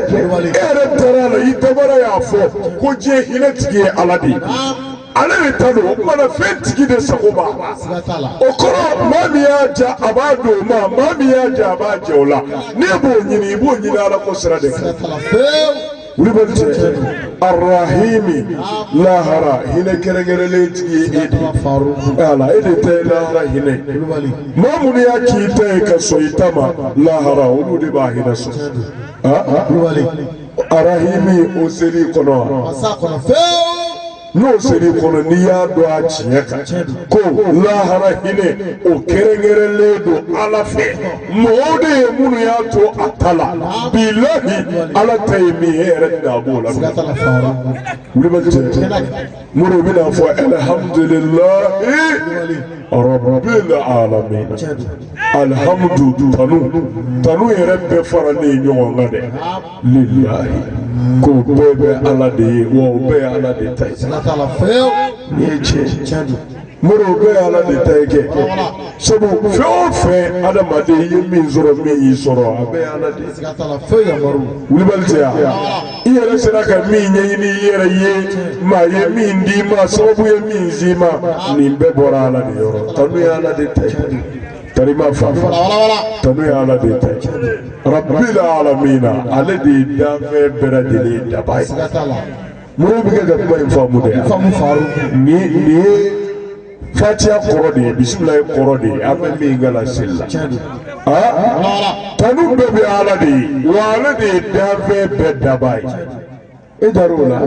A: yɛrɛ taara a la i dabara y'a fɔ ko diɲɛ hinɛ tigi ye ala de ye ale de ta don o kumana fɛn tigi de sago b'a la o kɔrɔ maa min y'a ja a b'a don o ma maa min y'a ja a b'a jɛ o la n'e b'o ɲini i b'o ɲini ala ko sira de kan wulibali cɛ arahimi lahara hinɛ kɛrɛnkɛrɛnlen tigi ye e de ala e de ta ye lahara hinɛ maa minnu y'a k'i ta ye ka sɔn i ta ma lahara olu de b'a hinɛ sɔn arahimi o seli kɔnɔ n'o seli kɔnɔ n'i y'a dɔn a tiɲɛ kan ko lahara hinɛ o kɛrɛnkɛrɛnlen don ala fɛ mɔgɔw de ye minnu y'a to a ta la bilahi ala ta ye min ye e yɛrɛ tɛna a b'o la wulibali cɛ muru bɛna fɔ alhamdulilahi rabbil alamin alhamdu tanu yɛrɛ bɛɛ faralen ɲɔgɔn kan dɛ lillahi ko bɛɛ bɛ ala de ye wa o bɛɛ ye ala de ta ye ni ye tiɲɛ muru o bɛɛ ye ala de ta ye kɛ sabu fɛn o fɛn adamaden i ye min sɔrɔ min y'i sɔrɔ a bɛɛ ye ala de ye wulibali cɛ yan i yɛrɛ sera ka min ɲɛɲini i yɛrɛ ye maa ye min d'i ma sababu ye min s'i ma nin bɛɛ bɔra ala de yɔrɔ tanu ye ala de ta ye tari ma fa tanu ye ala de ta ye rabbil alamina ale de ye danfɛn bɛɛ lajɛlen daba ye muru bɛ kɛ ka kuma in faamu dɛ nin ye fatiha kɔrɔ de ye bisimilayi kɔrɔ de ye an bɛ min kɛ la seli la tanu bɛɛ bɛ ala de ye wa ale de ye danfɛn bɛɛ daba ye e jar'o la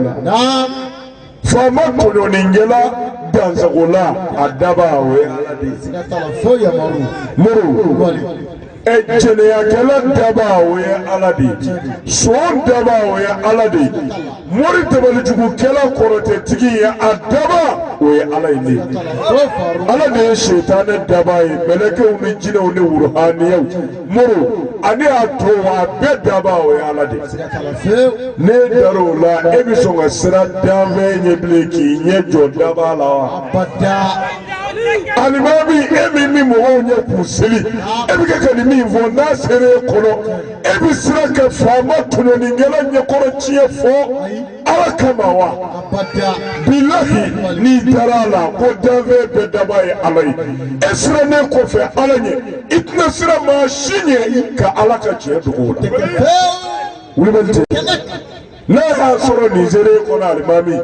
A: fama tɔɲɔningɛla dansagola a daba o ye ala de ye muru jɛnɛyakɛla daba o ye ala de ye sɔn daba o ye ala de ye mori dabalijugukɛla kɔrɔtɛtigi ye a daba o ye ala ye ne ala de ye setanɛ daba ye mɛlɛkɛw ni jinɛw ni wuruhaniyaw muru ani a to wa bɛɛ daba o ye ala de ye ne dar'o la e bɛ sɔn ka sira danfɛn ɲɛ bilen k'i ɲɛ jɔ daba la wa alimami e min ni mɔgɔw ɲɛ k'u seli e bɛ kɛ ka nin min fɔ n'a sera e kɔnɔ e bɛ sira ka faama tɔɲɔningɛla ɲɛkɔrɔ tiɲɛ fɔ ala kama wa bilahi n'i taara a la ko danfɛn bɛɛ daba ye ala ye e sirannen kɔfɛ ala ɲɛ i tɛna sira maa si ɲɛ ka ala ka tiɲɛ dogo la wulibali tɛ n'a y'a sɔrɔ nin sera e kɔnɔ alimami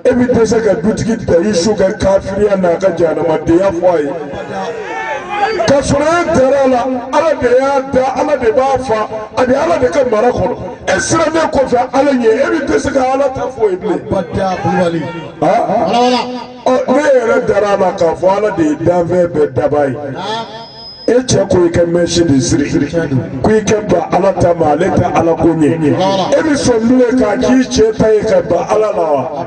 A: e bɛ dɛsɛ ka dutigi da i su ka kafiriya n'a ka jahanamadeya fɔ a ye ka sɔrɔ e dara a la ala de y'a da ala de b'a fa a bɛ ala de ka mara kɔnɔ e sirannen kɔfɛ ala ɲɛ e bɛ dɛsɛ ka ala ta fɔ ye bilen ne yɛrɛ dara a la k'a fɔ ala de ye danfɛn bɛɛ daba ye e cɛ ko i ka mɛnsi de siri ko i ka ba ala ta ma ale tɛ ala ko ɲɛ e bɛ sɔn bilen k'a k'i cɛ ta ye ka ba ala la wa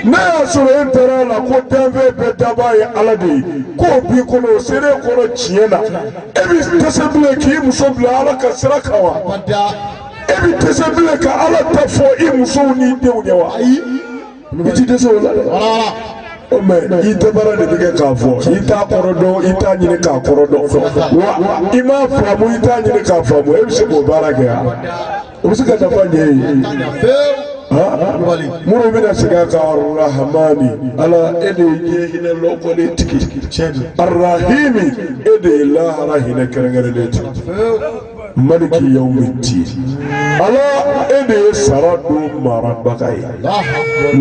A: ne y'a sɔrɔ e dara a la ko danfɛn bɛɛ daba ye ala de ye k'o b'i kɔnɔ o sera e kɔnɔ tiɲɛ na e bɛ dɛsɛ bilen k'i muso bila ala ka sira kan wa e bɛ dɛsɛ bilen ka ala ta fɔ i musow n'i denw ɲɛ wa i ti dɛsɛ o la dɛ. Mais i dabara de bɛ kɛ k'a fɔ i t'a kɔrɔ dɔn i t'a ɲini k'a kɔrɔ dɔn wa i m'a faamu i t'a ɲini k'a faamu e bɛ se k'o baara kɛ wa o bɛ se ka nafa ɲɛ ye minnu bɛna segin a kan arahamani ala e de ye hinɛ lɔkɔlen tigi arahimi e de ye lahara hinɛ kɛrɛnkɛrɛnlen tigi maliki yawmidin ala e de ye sara don marabaga ye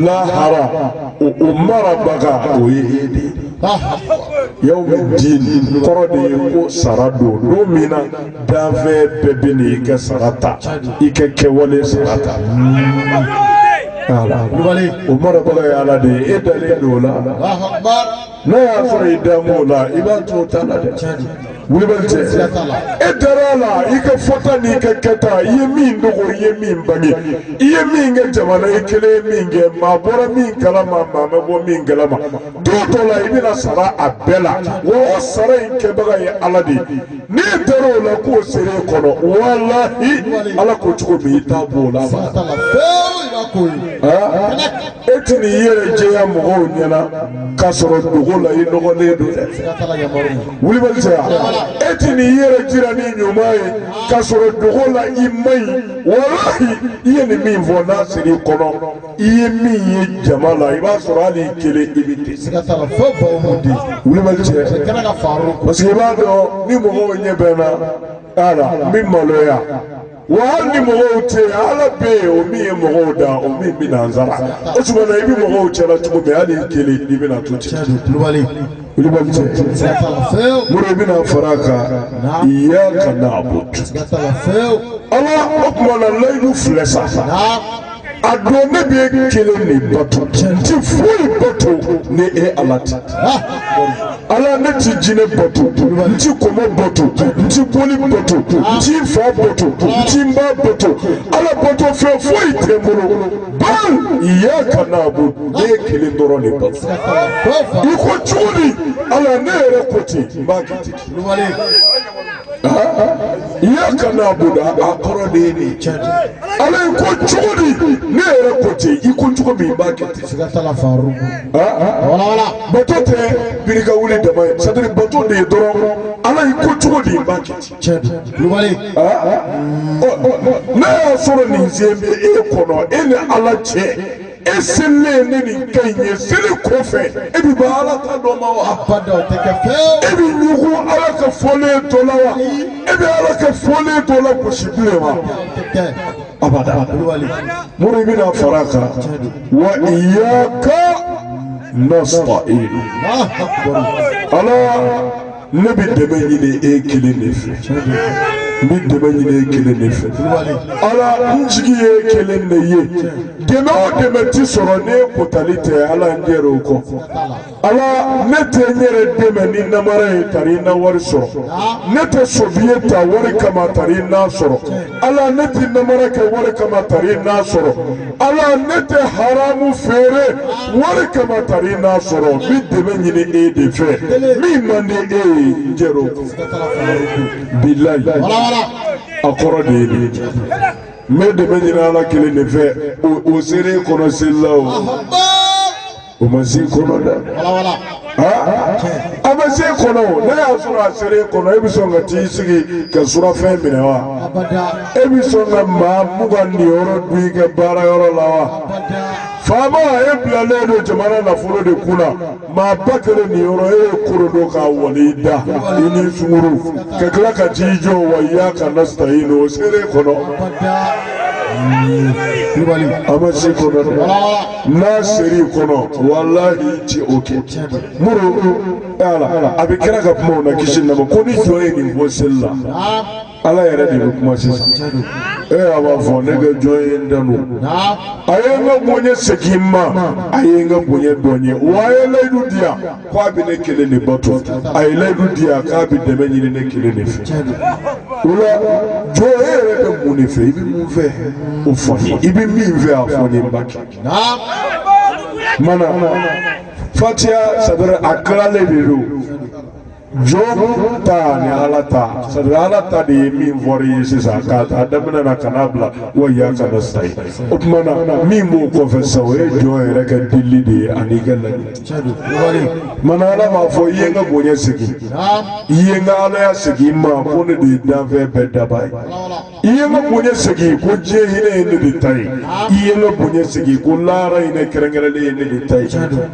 A: lahara o marabaga o ye e de ye yawmidin kɔrɔ de ye ko sara don min na danfɛn bɛɛ bɛ n'i kɛ sara ta i ka kɛwale sara ta o marabaga ye ala de ye e dalen don o la n'a y'a sɔrɔ i dan b'o la i b'a to o ta la dɛ wulibali tɛ e dara a la i ka fɔta n'i ka kɛta i ye min dogo i ye min bange i ye min kɛ jamana i kelen ye min kɛ maa bɔra min kalama maa ma bɔ min kalama don dɔ la i bɛna sara a bɛɛ la wa o sara in kɛbaga ye ala de ye n'i dara o la k'o sera e kɔnɔ walahi ala ko cogo min i t'a bɔ o la e ti n'i yɛrɛ jɛya mɔgɔw ɲɛna k'a sɔrɔ dogo la i nɔgɔlen don dɛ wulibali tɛ yan e ti n'i yɛrɛ jira ni ɲuman ye k'a sɔrɔ dogo la i ma ɲi walahi i ye nin min fɔ n'a sera i kɔnɔ i ye min ye jama la i b'a sɔrɔ hali i kelen i bɛ dɛsɛ wulibali tɛ parce que i b'a dɔn ni mɔgɔw ɲɛ bɛ na ala n bɛ maloya wa hali ni mɔgɔw tɛ yen ala bɛ yen o min ye mɔgɔw da o min bɛ nansara o tuma na i bɛ mɔgɔw cɛla cogo min hali i kelen i bɛna to ten wulibali tɛ mori i bɛna fara a kan iyyaka na'budu ala o tuma na layidu filɛ sa a don ne bɛ kelen de bato n ti foyi bato ni e ala tɛ ala ne ti jinɛ bato n ti kɔmɔ bato n ti boli bato n ti fa bato n ti n ba bato ala bato fɛn foyi tɛ n bolo bal iyyaka na'budu ne ye kelen dɔrɔn de bato i ko cogo di ala ne yɛrɛ ko ten n b'a kɛ ten iyyaka na'budu a kɔrɔ de ye nin ye ala i ko cogo di ne yɛrɛ ko ten i ko cogo min i b'a kɛ ten bato tɛ birika wuli dama ye c'est à dire bato de ye dɔrɔn ala i ko cogo di i b'a kɛ ten n'a y'a sɔrɔ nin sen bɛ e kɔnɔ e ni ala cɛ e selilen ne nin ka ɲi ye seli kɔfɛ e bɛ ban ala ta dɔ ma wa e bɛ ɲugu ala ka fɔlen dɔ la wa e bɛ ala ka fɔlen dɔ la gosi bilen wa abada mori bɛna fara a kan wa iyyaka nasta'in ala ne bɛ dɛmɛ ɲini e kelen de fɛ Bi dɛmɛ ɲini kelen de fɛ ala n jigi ye kelen de ye dɛmɛ o dɛmɛ ti sɔrɔ ne kotali tɛ ala n jɛrɛ o kɔ ala ne tɛ n yɛrɛ dɛmɛ ni namara ye tari n na wari sɔrɔ ne tɛ sobiye ta wari kama tari n na sɔrɔ ala ne tɛ namara kɛ wari kama tari n na sɔrɔ ala ne tɛ haramu feere wari kama tari n na sɔrɔ bi dɛmɛ ɲini e de fɛ min man di e ye n jɛrɛ o kɔ bilayi a kɔrɔ de ye nin n bɛ dɛmɛ ɲini ala kelen de fɛ o sere kɔnɔ seli la o ma se kɔnɔ dɛ a ma se kɔnɔ ne y'a sɔrɔ a sere kɔnɔ e bɛ sɔn ka t'i sigi ka surafɛn minɛ wa e bɛ sɔn ka maa mugan ni yɔrɔ dun i ka baarayɔrɔ la wa faama e bilalen don jamana nafolo de kunna maa ba kelen nin yɔrɔ e ye koro don k'a wali i da i ni sunkuru ka tila ka t'i jɔ wa i y'a ka nastayin o sere kɔnɔ a ma se kɔnɔ dɛ n'a seri kɔnɔ walahi ti o kɛ muru ala a bɛ kɛra ka kuma o na kisi nama ko ni jɔ ye nin fɔ seli la ala yɛrɛ de bɛ kuma sisan a b'a fɔ ne ka jɔn ye n danu a ye n ka bonya segin ma a ye n ka bonya dɔn ye wa a ye layidu di yan k'a bɛ ne kelen de bato a ye layidu di yan k'a bɛ dɛmɛ ɲini ne kelen de fɛ o la jɔn e yɛrɛ bɛ mun de fɛ i bɛ mun fɛ o fɔ n ye i bɛ min fɛ a fɔ n ye n ba kɛ mana fatiya sadara a tilalen de don jɔn ta ni ala ta sadara ala ta de ye min fɔra ye sisan k'a ta daminɛ na ka n'a bila wa ya kana sa ye o tuma na min b'o kɔfɛ sa o ye jɔn yɛrɛ ka dili de ye ani ka laɲini mana ala b'a fɔ i ye n ka bonya segin i ye n ka alaya segin ma ko ne de ye danfɛn bɛɛ daba ye i ye n ka bonya segin ko diɲɛ hinɛ ye ne de ta ye i ye n ka bonya segin ko lahara hinɛ kɛrɛnkɛrɛnlen ye ne de ta ye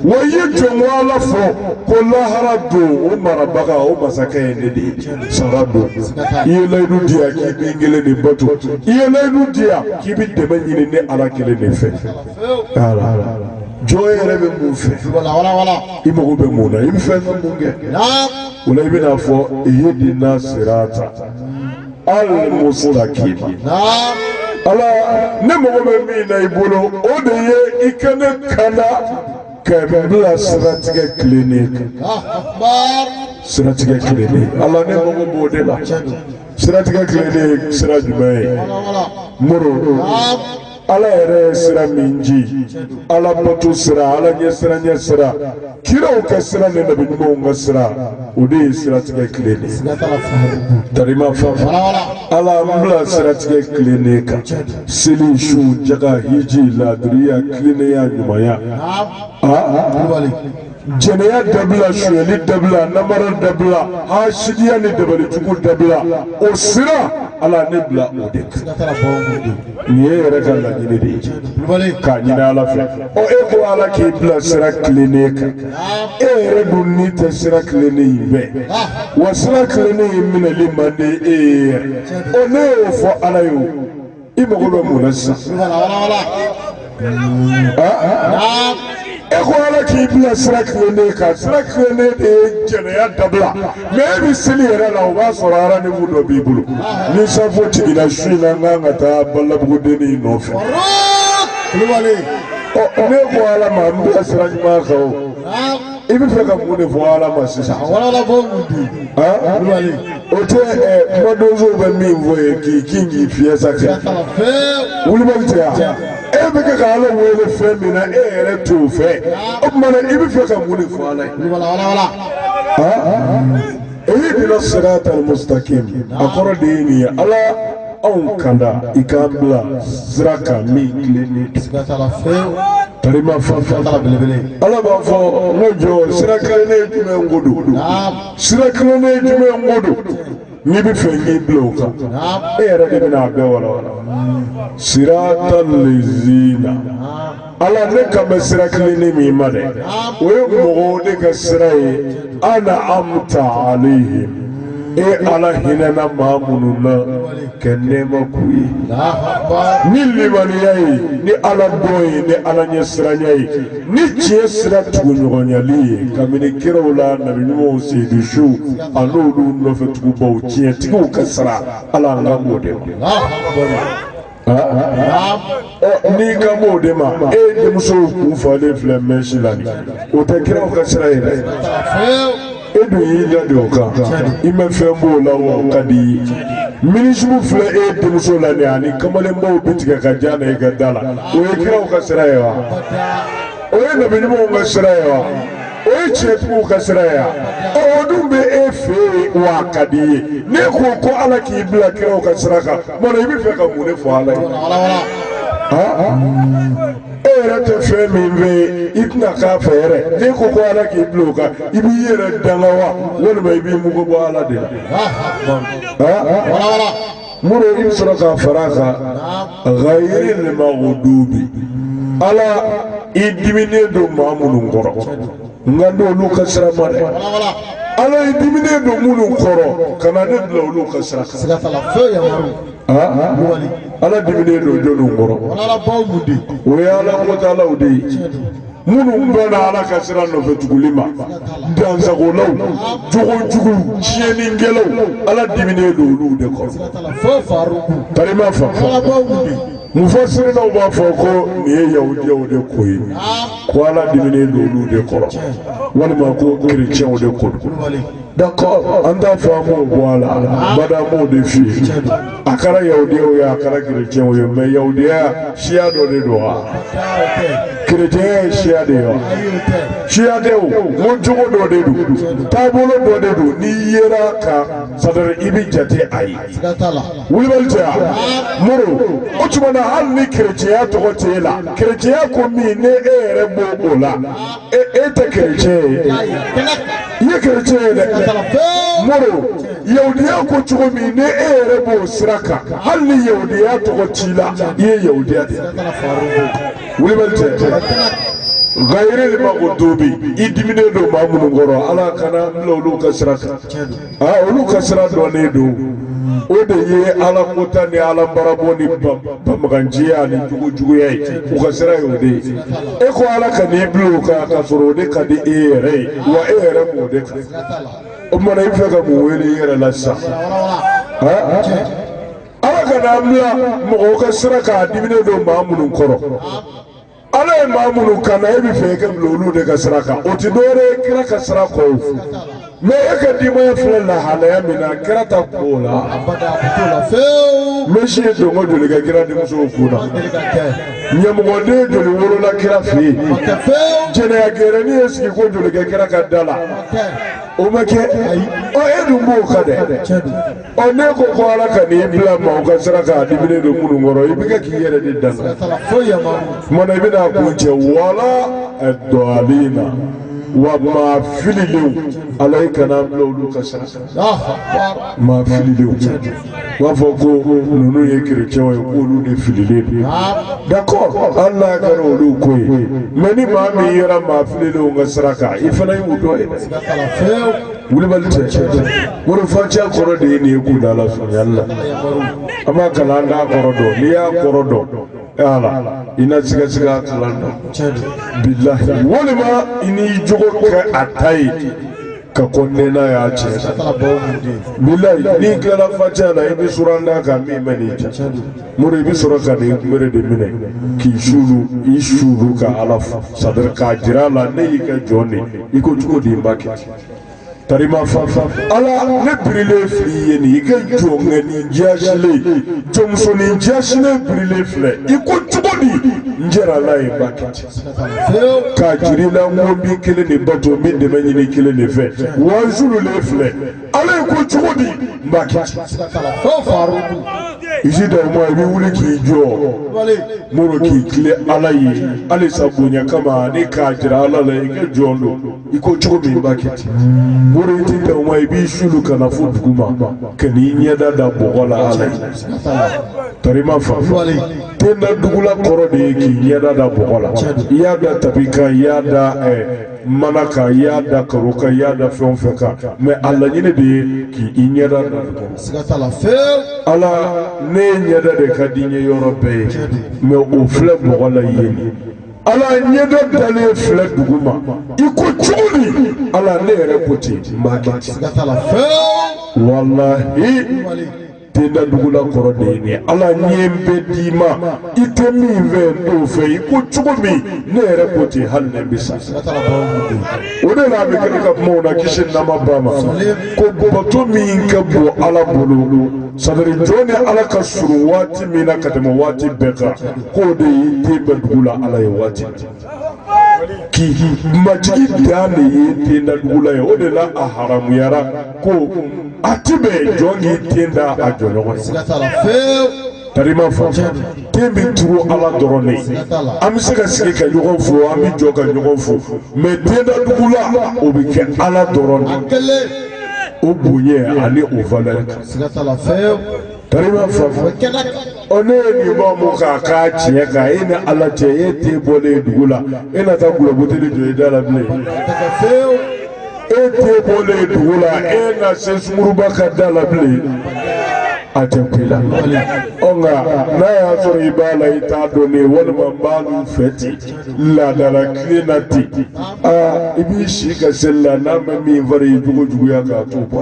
A: wa i ye jɔn ko ala fɔ ko lahara don o marabaga o masakɛ ye ne de ye sara don i ye layidu di yan k'i b'i kelen de bato i ye layidu di yan k'i bɛ dɛmɛ ɲini ne ala kelen de fɛ jɔn yɛrɛ bɛ mun fɛ i mago bɛ mun na i bɛ fɛn mun kɛ o la i bɛna fɔ ihdina sirata al-mustaqim ala ne mago bɛ min na i bolo o de ye i ka ne kanda ka bila siratigɛ tilennen kan siratigɛ tilennen ala ne mago b'o de la siratigɛ tilennen sira jumɛn ye muru ala yɛrɛ ye sira min ji ala bato sira ala ɲɛ sira kiraw ka sira ni nabi ɲumanw ka sira o de ye siratigɛ tilennen tarima fɛn ala an bila siratigɛ tilennen kan seli su jaga hiji ladiriya tilennenya ɲumanya jɛnɛya dabila suyɛli dabila namara dabila hasidiya ni dabalijugu dabila o sira ala ne bila o de kan nin ye yɛrɛ ka laɲini de ye k'a ɲini ala fɛ e ko ala k'i bila sira tilennen kan e yɛrɛ dun n'i tɛ sira tilennen in bɛɛ wa sira tilennen in minɛli man di e ye yɛrɛ ne y'o fɔ ala ye o i mago bɛ mun na sisan e ko ala k'i bila sira tilennen kan sira tilennen de ye jɛnɛya dabila mɛ e bɛ seli yɛrɛ la o b'a sɔrɔ aranibu dɔ b'i bolo ni safo tigila su in na n kan ka taa balabugudennin nɔfɛ ne ko ala ma n bɛ sira ɲuman kan o i bɛ fɛ ka mun de fɔ ala ma sisan o tɛ kumadonsow bɛ min fɔ ye k'i kin k'i fiyɛ sa kɛ wulibali tɛ yan e bɛ kɛ ka ala wele fɛn min na e yɛrɛ t'o fɛ o tuma na i bɛ fɛ ka mun de fɔ ala ye ihdina sirata al-mustaqim a kɔrɔ de ye nin ye ala anw kanda i k'an bila sira kan min tilennen tarima fanfɛn ala b'a fɔ n ko jɔ sira kilennen jumɛn ko don sira kilennen jumɛn ko don n'i bɛ fɛ k'i bila o kan e yɛrɛ de bɛna a bɛɛ walawala sirata lezina ala ne kan bɛ sira kilennen min ma dɛ o ye mɔgɔw de ka sira ye ana amta alehim e ala hinana mamununa kenema kuyi ni limaniyayi ni ala doyi ni ala nyesranyayi ni tiesra tugunyonyali kamini kirawla nabi numo seydishu alolu no fetu baw tietigu kasra ala ngamode ni kamode ma e de muso ku fale flemeshilani o te kiraw kasra ile edu yi ya de oka ime fembo la wo kadi minismu fle e de muso la ni ani kamale mbo bitika ka jana e gadala o e kiraw kasra yawa o e nabi numo kasra yawa o chetu kasraya o dumbe efe wa kadiye ne ko ala ki bla kira kasraka mona ibi fe ka mune fo ala era te fe minve itna ka fere ne ko ala ki bloka ibi yere dalawa wala mai bi mu go ala de muro ibsura ka faraka ghayril maghdubi ala idimine do mamulun ngoro ngando lu kasra mare ala idimine do mulun koro kana de lu kasra sila tala fe ya maru ala dimine do jonu ngoro ala bawmudi o ya ala ko taala udi munu bana ala kasra no fetugulima danza ko law jugu chieni ngelo ala dimine do lu de ko sila tala fe faru tarima fa ala bawmudi mufassir na ba foko ni yahudi de koyi ko ala dimine lolu de koro wala ma ko chrétien de ko d'accord anda famu wala bada mo de fi akara yahudi o ya akara chrétien o me yahudi ya shia do de do chrétien shia de yo shia de o mo jogo do de do tabolo do de do ni yera ka sadar ibi jate ai wulbalta muru o tuma hal ni chrétien to hotela chrétien ko mi ne ere bo ola e te chrétien ye chrétien de moro yahudiya ko chugo mi ne ere bo siraka hal ni yahudiya to hotila ye yahudiya de wulbalta غير المغضوبي idimine do mamunu ngoro ala kana lolu kasraka olu kasra do ne do o de ye ala kota ni ala baraboni bamaganjiya ni jugu yayi u kasra yo de e ko ala kani blu ka soro de kadi ere wa ere mo de o mo na ife ka mo wele ere la sa ala kana amla mo kasra ka idimine do mamunu ngoro ala mamunu kana ebi feke lolu de kasraka oti dore kira kasrako me eka dima flela halaya mina kira ta kola abada butola feu meshi do ngodo le kira de muso kuna nyamgo de do le woro la kira fi jene ya gere ni eski ko do le kira ka dala o make o edu mo kade o ne ko ala ka ni bla ma o kasraka dibine do munu ngoro ibika ki yere de dana mona ibina kunje wala ad-dalina wa ma fililu alayka na lolu kasra ma fililu wa foko nunu ye chrétien wa ko lu de fililu d'accord Allah ka lolu koy meni ma mi yara ma fililu ngasraka ifana yudo e wuli balte wuri facha koro de ne ku dala so yalla amma kala anda korodo liya korodo ala ina siga kalanda billahi wala ma ini jogo ka atai ka konne na ya ce billahi ni kala facha la ibi suranda ka mi manija muri bi suraka de mere de mine ki shulu ishulu ka alaf sadar ka jirala ne ka jone iko jugo di mbake tarima fa ala ne brile fliye ni ga jonga ni jashile jomso ni jashile brile fle iko tubodi njera lai bakati ka jirila ngombi kile ni bato minde menyi ni kile ni fe wanjulu le fle ala iko tubodi mbakati isi da mo ibi wuli ki jo moro ki kile ala yi ale sabunya kama ni ka jira ala le ga jondo iko tubodi mbakati moro iti da mo ibi shulu kana fu kuma kani nyada da bogola ala tarima fa tena dugula koro de ki nyada da bogola yada tabika yada mana ka ya da karo ka ya da fɛn fɛn kan mais Allah ɲini de ye k'i ɲɛda da
B: siga t'a la fewu
A: Allah ne ɲɛda de ka di n ye yɔrɔ bɛɛ ye mais o filɛ mɔgɔ la yen Allah ɲɛda dalen filɛ dugu ma i ko cogo di Allah ne yɛrɛ ko ten n b'a kɛ ten
B: siga t'a la fewu
A: wallahi tenda dugula kɔrɔ de ye nin Allah ɲɛ bɛ d'i ma i tɛ min fɛ n'o fɛ i ko cogo min ne yɛrɛ ko ten hali ne bɛ sa
B: siga t'a la bawude
A: o de la a bɛ kɛ ka kumaw na kisi nama ba ma ko bato min ka bon Allah bolo sadari jɔn ni Allah ka surun waati min na ka tɛmɛ waati bɛɛ kan k'o de ye den bɛ dugu la Allah ye waati k'i majigi dan de ye tenda dugu la ye o de la a haramuyara ko a ti bɛn jɔn k'i ten da a jɔɲɔgɔn ye
B: siga t'a la fewu
A: tarima fa den bɛ turu Allah dɔrɔn de ye an bɛ se ka sigi ka ɲɔgɔn fo an bɛ jɔ ka ɲɔgɔn fo mais tenda dugu la o bɛ kɛ Allah dɔrɔn de ye o bonya ani o valeur kan
B: siga t'a la fewu
A: tarima fa ne ye nin ba mu k'a k'a tiɲɛ kan e ni Allah cɛ e tɛ bɔlen dugu la e na taa gulɔbuteli jɔ i da la bilen e tɛ bɔlen dugu la e na se Sunkuruba ka da la bilen a tɛ ku i la nka n'a y'a sɔrɔ i b'a la i t'a dɔn ne walima n b'a n'u fɛ ten laadala tile na ten i b'i si ka seli la n'a ma min fara i jogo juguya k'a to bɔ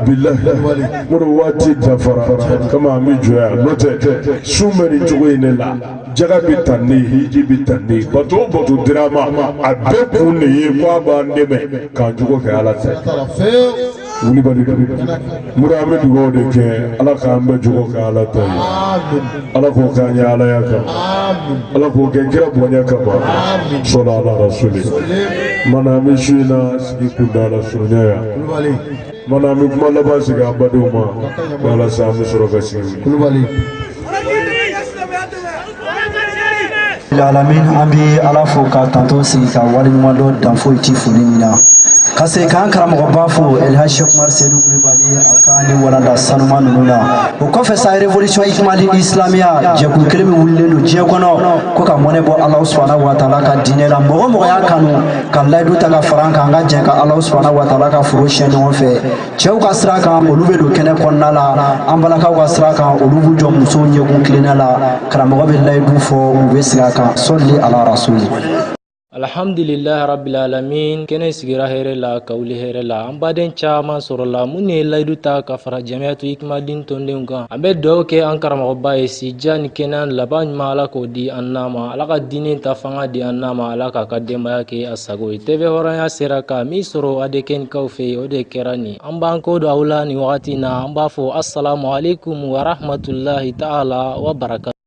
A: bilahi mɔdɔ waati dafara kama an bɛ jɔ yan n'o tɛ su bɛ nin cogo in de la jaga bɛ tan ne hiji bɛ tan ne bato o bato dira ma a bɛɛ kun de ye ko a b'an dɛmɛ k'an jogo kɛ Ala tɛ wuli bali mura an bɛ dugawu de kɛ Ala k'an bɛɛ jogo kɛ Ala ta ye Ala k'o k'an ye Ala ya kama Ala k'o kɛ kira bonya kama sɔla Ala rasuli mana an bɛ su in na sigi kunda la surunya yan mana an bɛ kuma laban sigi an badenw ma walasa an bɛ sɔrɔ ka sigi
C: alamin an bɛ Ala fo ka tanto sigi ka waleɲuman dɔ dan foyi ti foli min na ka se k'an karamɔgɔba fo Elhaji Cheikh Umar Seydou Kulibali a ka ni walanda sanuma ninnu na o kɔfɛ sa révolution Hikmali Islamiya jɛkulu kelen min wulilen don diɲɛ kɔnɔ ko ka mɔnɛ bɔ Alahu subhanahu wa taala ka diinɛ la mɔgɔ mɔgɔ y'a kanu ka layidu ta ka fara an kan an ka jɛn ka Alahu subhanahu wa taala ka foro siyɛn ɲɔgɔn fɛ cɛw ka sira kan olu bɛ don kɛnɛ kɔnɔna la an balakaw ka sira kan olu b'u jɔ musow ɲɛkun kilenna la karamɔgɔ bɛ layidu fɔ u bɛ sigi a kan sɔli ala rasuli
D: Alhamdulillah rabbil alamin kene sigira here la kawli here la an baden caman sɔrɔ la mun ye layidu ta ka fara jamiyatu Hikmadin tɔndenw kan an bɛ dugawu kɛ an karamɔgɔba ye sija ni kɛnɛ laban ɲuman Ala k'o di an n'a ma Ala ka diinɛ ta fanga di an n'a ma Ala k'a ka denbaya kɛ a sago ye TV hɔrɔnya sera ka min sɔrɔ ADKNkaw fɛ yen o de kɛra nin an b'an ko don aw la nin wagati na an b'a fɔ assalamu alaikum wa rahmatullahi ta'ala wa barakatuh